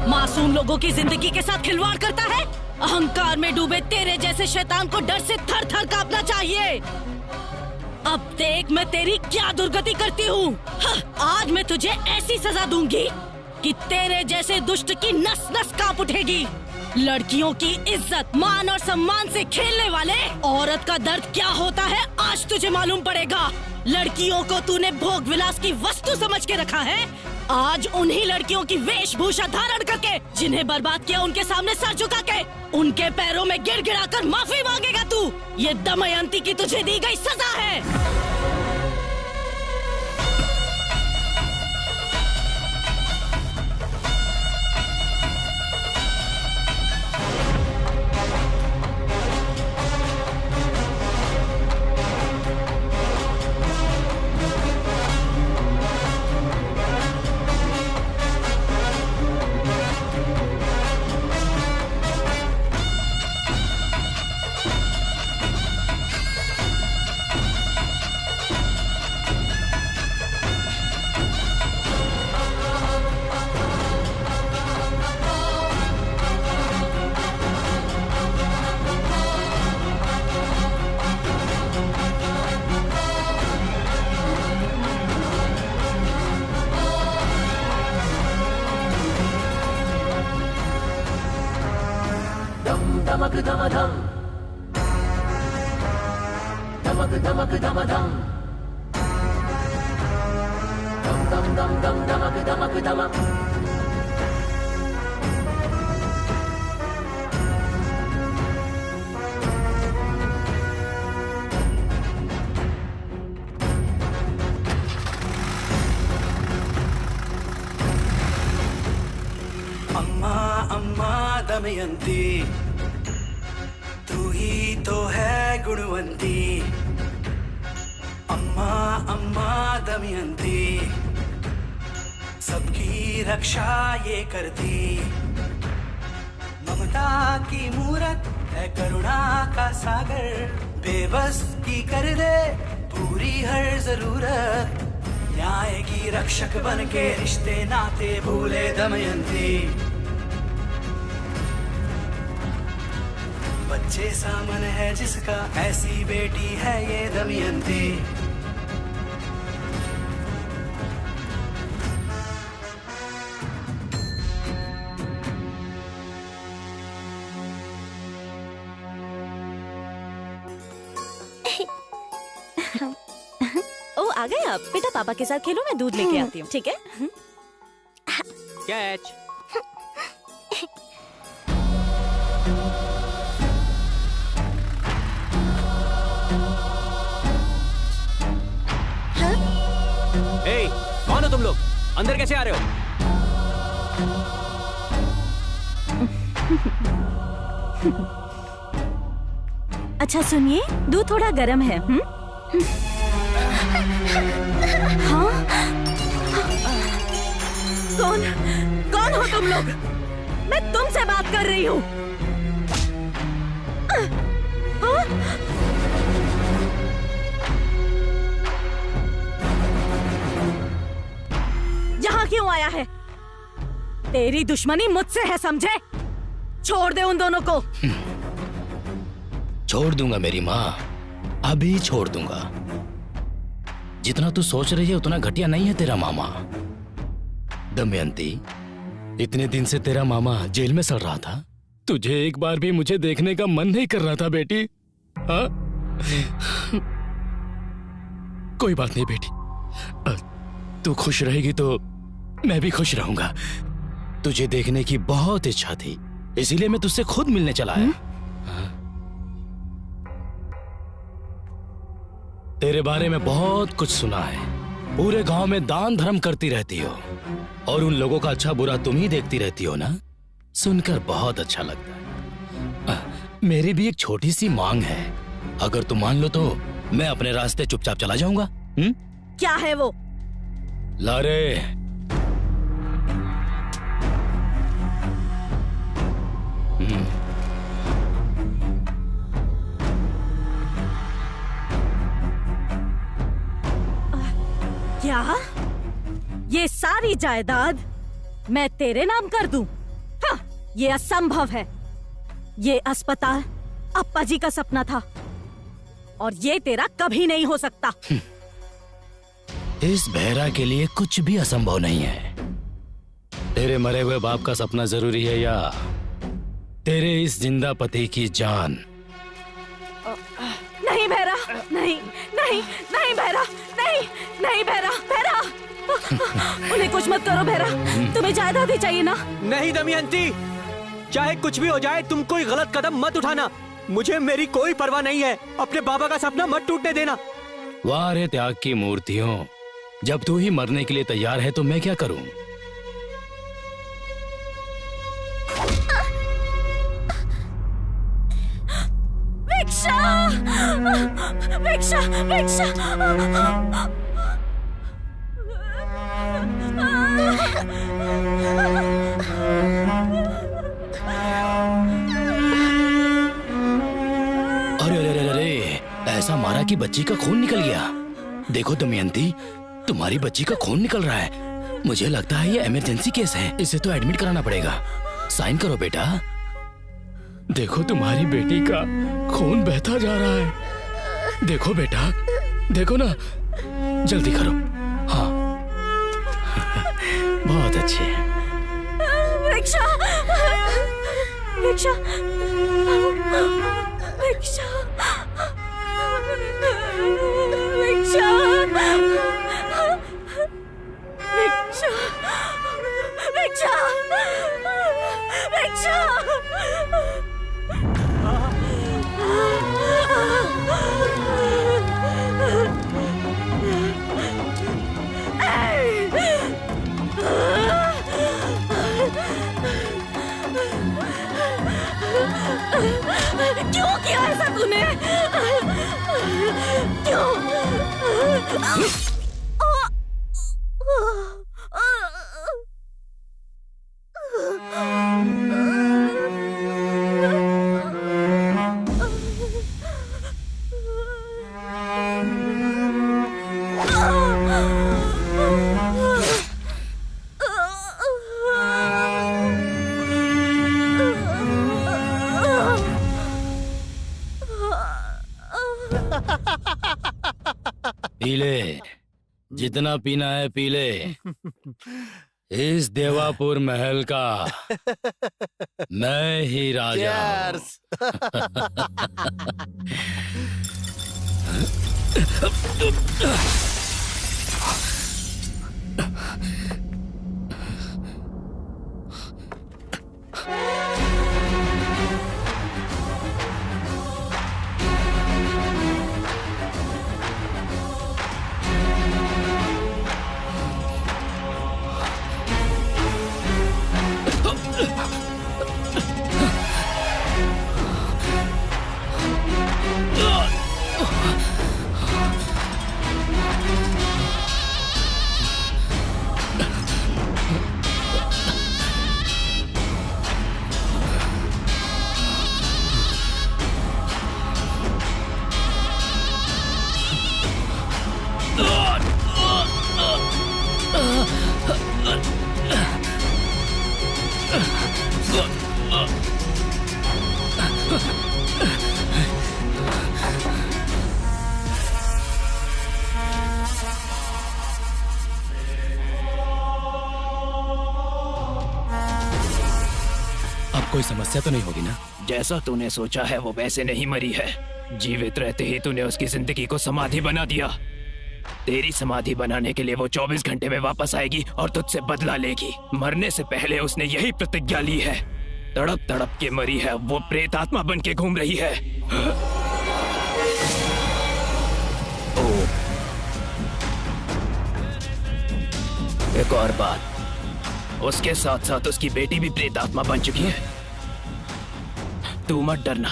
मासूम लोगों की जिंदगी के साथ खिलवाड़ करता है। अहंकार में डूबे तेरे जैसे शैतान को डर से थर थर कांपना चाहिए। अब देख मैं तेरी क्या दुर्गति करती हूँ। आज मैं तुझे ऐसी सजा दूंगी कि तेरे जैसे दुष्ट की नस नस कांप उठेगी। लड़कियों की इज्जत, मान और सम्मान से खेलने वाले औरत का दर्द क्या होता है आज तुझे मालूम पड़ेगा। लड़कियों को तूने भोग विलास की वस्तु समझ के रखा है। आज उन्हीं लड़कियों की वेशभूषा धारण करके जिन्हें बर्बाद किया उनके सामने सर झुका के उनके पैरों में गिड़गिड़ा कर माफी मांगेगा तू। ये दमयंती की तुझे दी गई सजा है। धमक धम धम, धमक धमक धम धम, दम दम दम दम धमक धमक धमक। अम्मा अम्मा दमयंती, तू ही तो है गुणवंती। अम्मा अम्मा दमयंती, सबकी रक्षा ये करती। ममता की मूरत है करुणा का सागर, बेबस की कर दे पूरी हर जरूरत। न्याय की रक्षक बन के रिश्ते नाते भूले दमयंती। बच्चे सा मन है जिसका, ऐसी बेटी है ये दमयंती। ओ आ गए आप? बेटा पापा के साथ खेलो, मैं दूध लेके आती हूँ, ठीक है? कैच। ए, कौन हो तुम लोग? अंदर कैसे आ रहे हो? अच्छा सुनिए, दूध थोड़ा गर्म है। हाँ? कौन हो तुम लोग? मैं तुमसे बात कर रही हूँ। यहाँ क्यों आया है? तेरी दुश्मनी मुझसे है, समझे? छोड़ दे उन दोनों को। छोड़ दूंगा मेरी माँ, अभी छोड़ दूंगा। जितना तू सोच रही है उतना घटिया नहीं है तेरा मामा। दमयंती, इतने दिन से तेरा मामा जेल में सड़ रहा था, तुझे एक बार भी मुझे देखने का मन नहीं कर रहा था बेटी। हाँ? कोई बात नहीं बेटी, तू खुश रहेगी तो मैं भी खुश रहूंगा। तुझे देखने की बहुत इच्छा थी, इसीलिए मैं तुझसे खुद मिलने चला आया। तेरे बारे में बहुत कुछ सुना है, पूरे गांव में दान धर्म करती रहती हो और उन लोगों का अच्छा बुरा तुम ही देखती रहती हो ना। सुनकर बहुत अच्छा लगता है। मेरी भी एक छोटी सी मांग है, अगर तुम मान लो तो मैं अपने रास्ते चुपचाप चला जाऊंगा। क्या है वो? लारे, क्या? ये सारी जायदाद मैं तेरे नाम कर दूं? हाँ, ये असंभव है। ये अस्पताल अप्पा जी का सपना था और ये तेरा कभी नहीं हो सकता। इस बहरा के लिए कुछ भी असंभव नहीं है। तेरे मरे हुए बाप का सपना जरूरी है या तेरे इस जिंदा पति की जान? नहीं भैरा, नहीं नहीं नहीं भैरा, नहीं नहीं भैरा, भैरा उन्हें कुछ मत करो भैरा, तुम्हें जायदाद ही चाहिए ना? नहीं दमयंती, चाहे कुछ भी हो जाए तुम कोई गलत कदम मत उठाना। मुझे मेरी कोई परवाह नहीं है, अपने बाबा का सपना मत टूटने देना। वाह रे त्याग की मूर्तियों, जब तू ही मरने के लिए तैयार है तो मैं क्या करूं? भिक्षा, भिक्षा, भिक्षा। अरे अरे अरे अरे, ऐसा मारा कि बच्ची का खून निकल गया। देखो दमयंती, तुम्हारी बच्ची का खून निकल रहा है। मुझे लगता है ये इमरजेंसी केस है, इसे तो एडमिट कराना पड़ेगा। साइन करो बेटा। देखो तुम्हारी बेटी का खून बहता जा रहा है। देखो बेटा, देखो ना, जल्दी करो। हाँ बहुत अच्छे। भिक्षा, भिक्षा। पी ले, जितना पीना है पी ले। इस देवापुर महल का मैं ही राजा हूं। कोई समस्या तो नहीं होगी ना? जैसा तूने सोचा है वो वैसे नहीं मरी है। जीवित रहते ही तूने उसकी जिंदगी को समाधि बना दिया। तेरी समाधि बनाने के लिए वो 24 घंटे में वापस आएगी और तुझसे बदला लेगी। मरने से पहले उसने यही प्रतिज्ञा ली है। तड़प तड़प के मरी है, वो प्रेत आत्मा बन के घूम रही है। एक और बात, उसके साथ साथ उसकी बेटी भी प्रेत आत्मा बन चुकी है। तू मत डरना,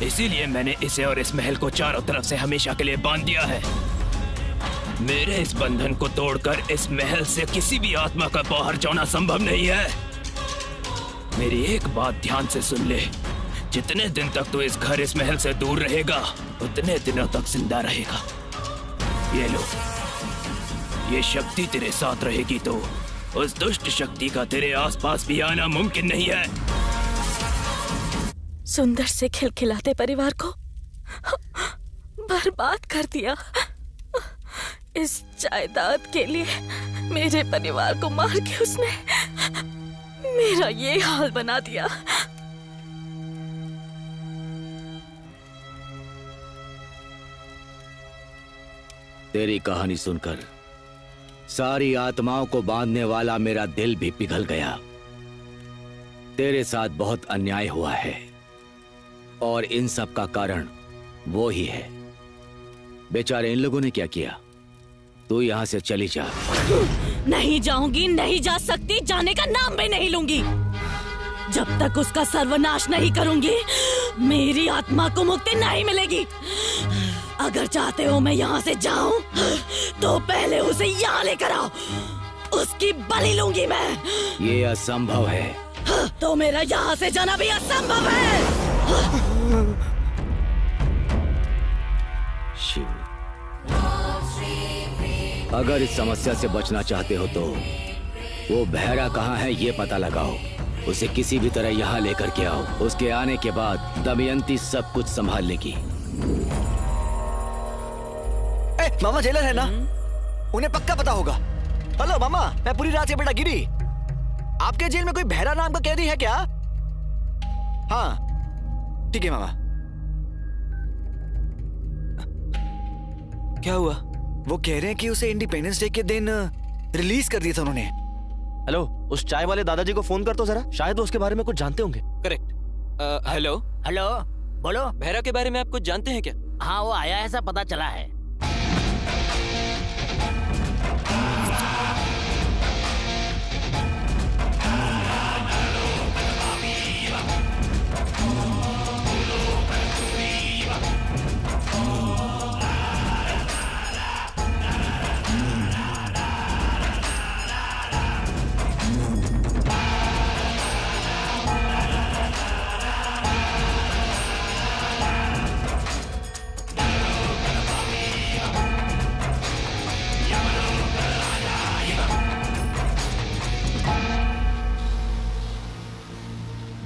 इसीलिए मैंने इसे और इस महल को चारों तरफ से हमेशा के लिए बांध दिया है। मेरे इस बंधन को तोड़कर इस महल से किसी भी आत्मा का बाहर जाना संभव नहीं है। मेरी एक बात ध्यान से सुन ले, जितने दिन तक तू इस घर इस महल से दूर रहेगा उतने दिनों तक जिंदा रहेगा। ये लो, ये शक्ति तेरे साथ रहेगी तो उस दुष्ट शक्ति का तेरे आसपास भी आना मुमकिन नहीं है। सुंदर से खिलखिलाते परिवार को बर्बाद कर दिया। इस जायदाद के लिए मेरे परिवार को मार के उसने मेरा ये हाल बना दिया। तेरी कहानी सुनकर सारी आत्माओं को बांधने वाला मेरा दिल भी पिघल गया। तेरे साथ बहुत अन्याय हुआ है और इन सब का कारण वो ही है। बेचारे इन लोगों ने क्या किया? तू यहाँ से चली जा। नहीं जाऊंगी, नहीं जा सकती, जाने का नाम भी नहीं लूंगी। जब तक उसका सर्वनाश नहीं करूंगी मेरी आत्मा को मुक्ति नहीं मिलेगी। अगर चाहते हो मैं यहाँ से जाऊं तो पहले उसे यहाँ लेकर आओ, उसकी बलि लूंगी मैं। ये असंभव है। तो मेरा यहाँ से जाना भी असंभव है। शिव, अगर इस समस्या से बचना चाहते हो तो वो बहरा कहाँ है ये पता लगाओ। उसे किसी भी तरह यहाँ लेकर के आओ। उसके आने के बाद दमयंती सब कुछ संभाल लेगी। मामा जेलर है ना? उन्हें पक्का पता होगा। हेलो मामा, मैं पूरी रात से बेटा गिरी। आपके जेल में कोई बहरा नाम का कैदी है क्या? हाँ ठीक है मामा। क्या हुआ? वो कह रहे हैं कि उसे इंडिपेंडेंस डे के दिन रिलीज कर दिया था उन्होंने। हेलो, उस चाय वाले दादाजी को फोन कर तो जरा, शायद वो उसके बारे में कुछ जानते होंगे। करेक्ट। हेलो हेलो, बोलो। बहरा के बारे में आप कुछ जानते हैं क्या? हाँ, वो आया ऐसा पता चला है।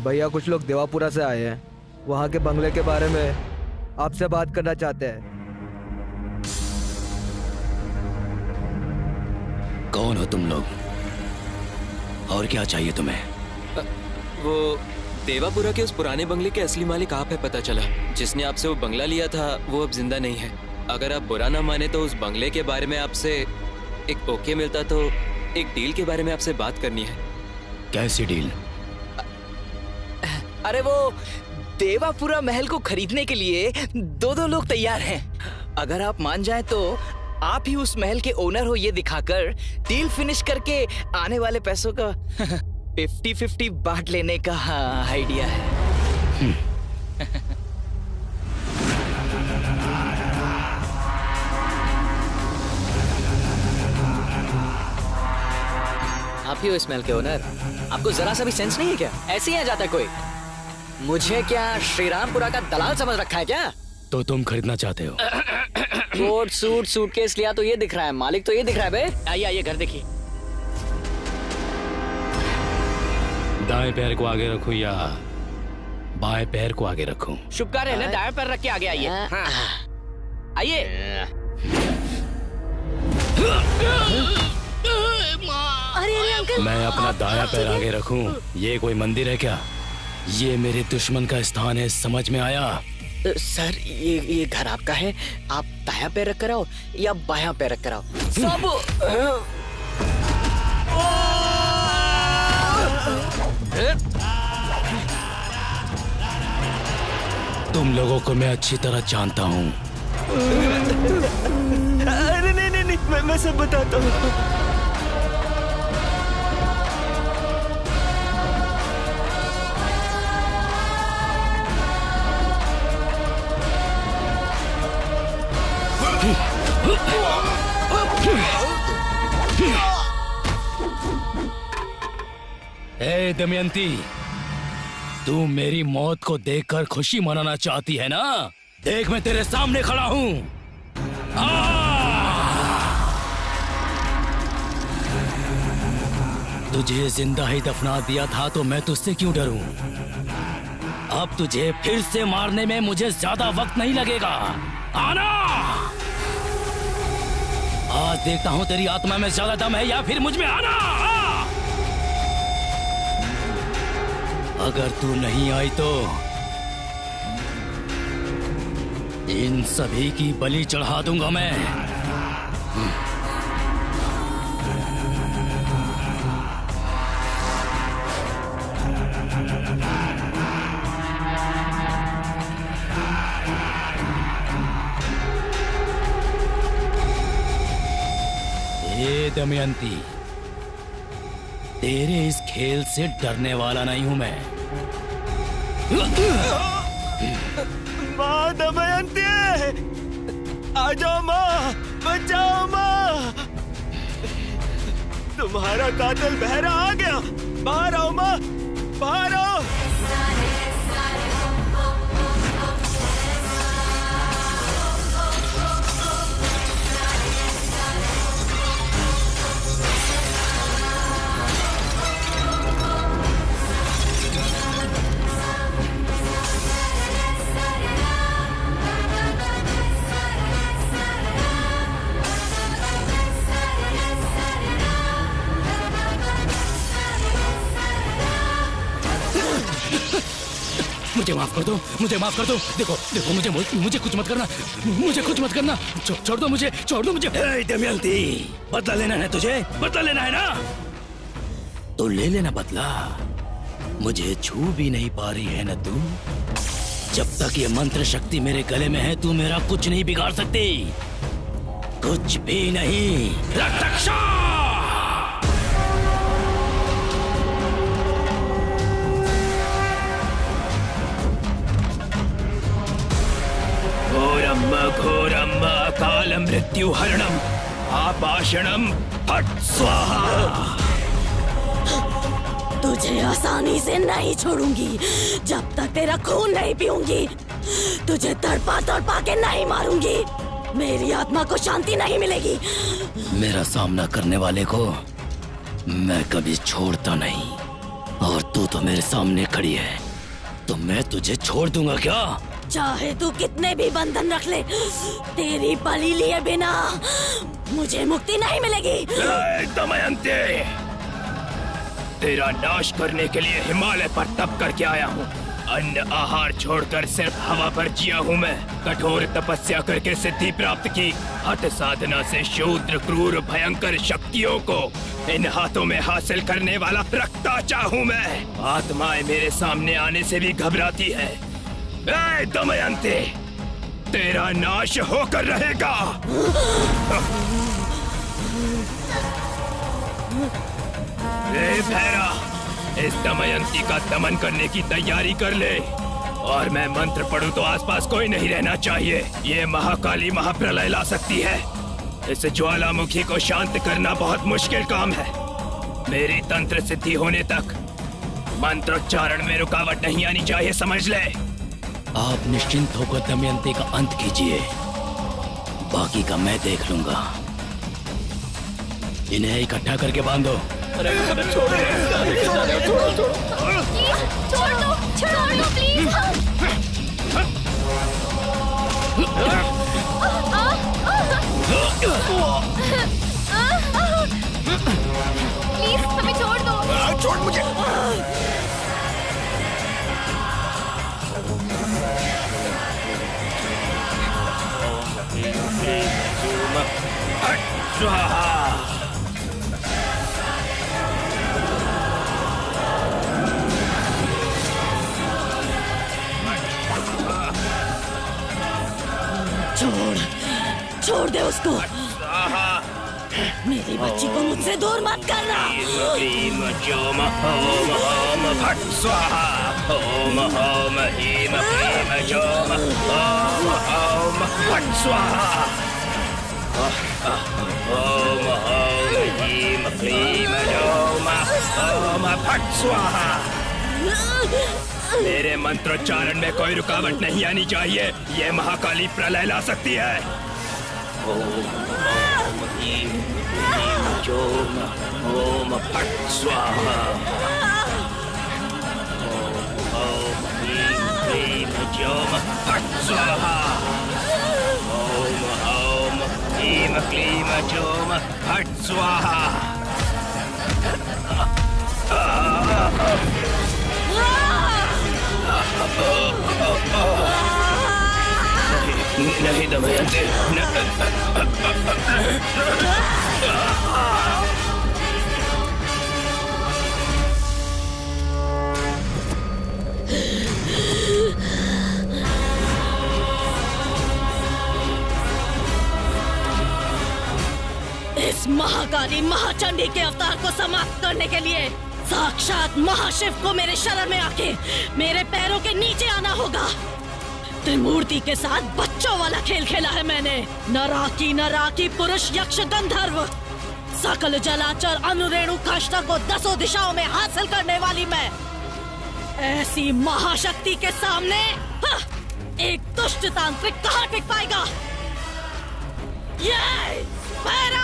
भैया, कुछ लोग देवापुरा से आए हैं। वहाँ के बंगले के बारे में आपसे बात करना चाहते हैं। कौन हो तुम लोग और क्या चाहिए तुम्हें? वो देवापुरा के उस पुराने बंगले के असली मालिक आप है, पता चला। जिसने आपसे वो बंगला लिया था वो अब जिंदा नहीं है। अगर आप बुरा ना माने तो उस बंगले के बारे में आपसे एक ओके मिलता तो एक डील के बारे में आपसे बात करनी है। कैसी डील? अरे वो देवापुरा महल को खरीदने के लिए दो लोग तैयार हैं। अगर आप मान जाएं तो आप ही उस महल के ओनर हो, ये दिखाकर डील फिनिश करके आने वाले पैसों का 50-50 बांट लेने का आइडिया है। आप ही हो इस महल के ओनर? आपको जरा सा भी सेंस नहीं है क्या? ऐसे ही आ जाता है कोई? मुझे क्या श्रीरामपुरा का दलाल समझ रखा है क्या? तो तुम खरीदना चाहते हो? कोट सूट सूटकेस लिया तो ये दिख रहा है, मालिक तो ये दिख रहा है बे। आइए आइए घर देखिए। दाएं पैर को आगे रखूं या बाएं पैर को आगे रखूं? शुभ कार्य है ना, दाएं पैर रख के आगे आइए। हाँ। आइए। अरे अंकल, मैं अपना दायां पैर आगे रखूं? ये कोई मंदिर है क्या? ये मेरे दुश्मन का स्थान है, समझ में आया? सर ये घर आपका है, आप दायां पैर रख कर आओ या बायां पैर रख कर आओ। सब तुम लोगों को मैं अच्छी तरह जानता हूँ। अरे नहीं, मैं सब बताता हूँ। ए दमयंती, तू मेरी मौत को देखकर खुशी मनाना चाहती है ना? देख मैं तेरे सामने खड़ा हूँ। तुझे जिंदा ही दफना दिया था तो मैं तुझसे क्यों डरूं? अब तुझे फिर से मारने में मुझे ज्यादा वक्त नहीं लगेगा। आना! आज देखता हूं तेरी आत्मा में ज्यादा दम है या फिर मुझ में। आना! अगर तू नहीं आई तो इन सभी की बलि चढ़ा दूंगा मैं। ए दमयंती, तेरे इस खेल से डरने वाला नहीं हूं मैं। माँ दमयंती, आ जाओ माँ, बचाओ माँ। तुम्हारा कातिल बहरा आ गया। बाहर आओ माँ, बाहर आओ। मुझे माफ कर दो, मुझे माफ कर दो। देखो देखो, मुझे कुछ मत करना, मुझे कुछ मत करना। छोड़ दो मुझे, छोड़ दो मुझे। दमयंती, बदला लेना है तुझे? बदला लेना है ना? तो ले लेना बदला। मुझे छू भी नहीं पा रही है ना तू? जब तक ये मंत्र शक्ति मेरे गले में है तू मेरा कुछ नहीं बिगाड़ सकती, कुछ भी नहीं। रक्षसा! घोरम काल मृत्यु हरणम आपाषणम फट स्वाहा। तुझे आसानी से नहीं छोड़ूंगी जब तक तेरा खून नहीं पीऊंगी। तुझे तड़पा तड़पा के नहीं मारूंगी, मेरी आत्मा को शांति नहीं मिलेगी। मेरा सामना करने वाले को मैं कभी छोड़ता नहीं, और तू तो मेरे सामने खड़ी है, तो मैं तुझे छोड़ दूंगा क्या? चाहे तू कितने भी बंधन रख ले, तेरी बलि लिए बिना मुझे मुक्ति नहीं मिलेगी। दमयंती, तेरा नाश करने के लिए हिमालय पर तप करके आया हूँ। अन्न आहार छोड़कर सिर्फ हवा पर जिया हूँ मैं। कठोर तपस्या करके सिद्धि प्राप्त की। हठ साधना से शूद्र क्रूर भयंकर शक्तियों को इन हाथों में हासिल करने वाला रक्ताचा हूँ मैं। आत्माएं मेरे सामने आने से भी घबराती है। ए दमयंती, तेरा नाश होकर रहेगा। ए भैरा, इस दमयंती का दमन करने की तैयारी कर ले। और मैं मंत्र पढ़ूं तो आसपास कोई नहीं रहना चाहिए। ये महाकाली महाप्रलय ला सकती है। इस ज्वालामुखी को शांत करना बहुत मुश्किल काम है। मेरी तंत्र सिद्धि होने तक मंत्रोच्चारण में रुकावट नहीं आनी चाहिए, समझ ले। आप निश्चिंत होकर दमयंती का अंत कीजिए, बाकी का मैं देख लूंगा। इन्हें इकट्ठा करके बांधो। छोड़ दो प्लीज। प्लीज हमें छोड़ दो। छोड़ मुझे। छोड़ दे उसको। मेरी बच्ची को मुझसे दूर मत करना। ह्रीम जोम ओम ओम फट स्वाहा। ओम ओम ह्रीम क्लीम जोम ओम ओम फट स्वाहा। ओम ओम ह्रीम क्लीम जोम ओम फट स्वाहा। मेरे मंत्रोच्चारण में कोई रुकावट नहीं आनी चाहिए। ये महाकाली प्रलय ला सकती है। ओम ह्रीम क्लीम जोम ओम फट स्वाहा। ओम ह्रीम क्लीम जोम फट स्वाहा। ओम ह्रीम क्लीम जोम फट स्वाहा। नहीं दमयंती, इस महाकाली महाचंडी के अवतार को समाप्त करने के लिए साक्षात महाशिव को मेरे शरण में आके मेरे पैरों के नीचे आना होगा। त्रिमूर्ति के साथ बच्चों वाला खेल खेला है मैंने। नराकी पुरुष यक्ष गंधर्व सकल जलाचर अनुरेणु काष्ठा को 10 दिशाओं में हासिल करने वाली मैं। ऐसी महाशक्ति के सामने एक दुष्ट तांत्रिक कहाँ टिक पाएगा। ये भैरव।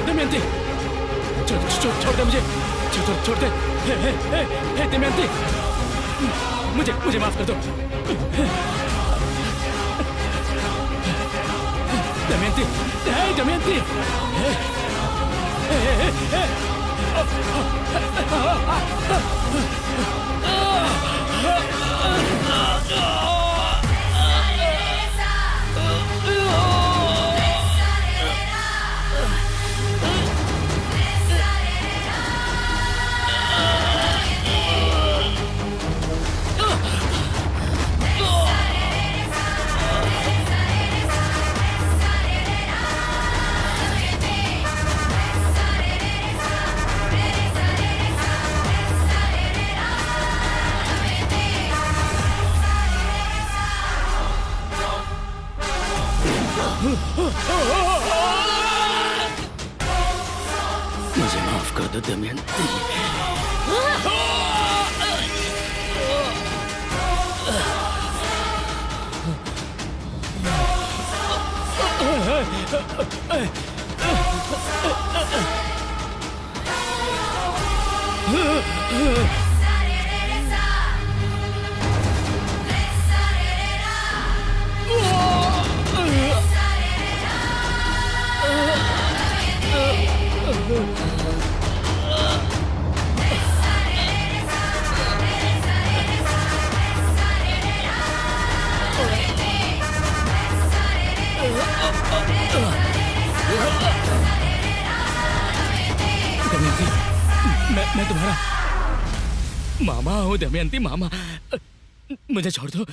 दमयंती, छोड़ दे मुझे, छोड़ दे। दमयंती, मुझे माफ कर दो। दमयंती, दमयंती। मुझे माफ कर दो दमयंती। दमयंती, मैं तुम्हारा मामा हूँ दमयंती, मामा। मुझे छोड़ दो।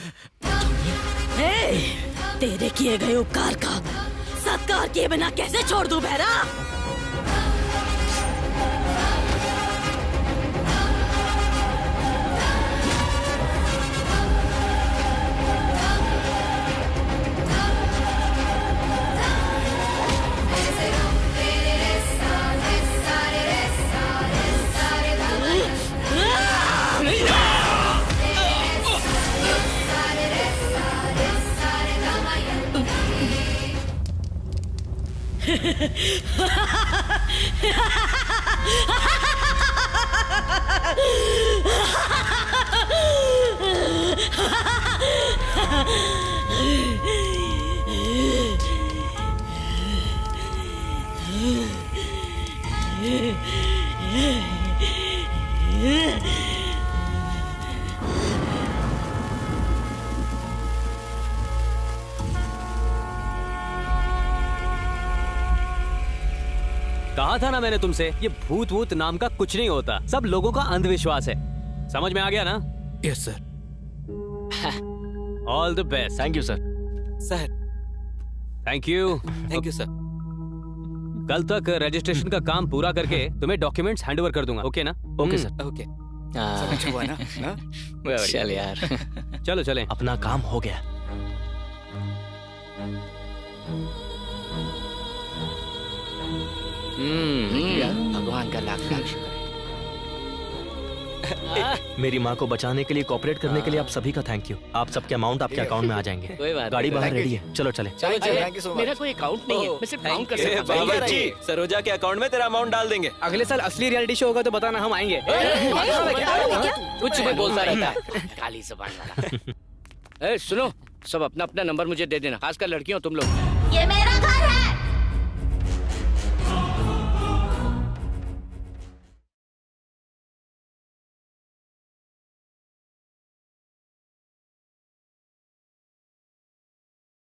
तेरे किए गए उपकार का सत्कार किए बिना कैसे छोड़ दूं बहरा? कहा था ना मैंने तुमसे, ये भूत वूत नाम का कुछ नहीं होता, सब लोगों का अंधविश्वास है। समझ में आ गया ना? Yes sir. All the best. Thank you sir. Sir thank you. Thank you sir. कल तक रजिस्ट्रेशन का काम पूरा करके तुम्हें डॉक्यूमेंट्स हैंडओवर कर दूंगा। ओके ना? Okay sir. ओके। समझ हुआ ना? चल यार। चलो चलें। अपना काम हो गया। भगवान का लाख लाख शुक्र है। मेरी माँ को बचाने के लिए, कोऑपरेट करने के लिए आप सभी का थैंक यू। आप सबके अमाउंट आपके अकाउंट में आ जाएंगे। कोई बात गाड़ी नहीं। बाहर रेडी है, चलो चले। मेरा कोई अकाउंट नहीं है, मैं सिर्फ काउंट कर सकता हूँ। बावर्ची, सरोजा के अकाउंट में तेरा अमाउंट डाल देंगे। अगले साल असली रियलिटी शो होगा तो बताना, हम आएंगे। कुछ भी बोलता रहता है, काली जुबान वाला। सुनो, सब अपना अपना नंबर मुझे दे देना, खासकर लड़कियों तुम लोग। ये मेरा घर है।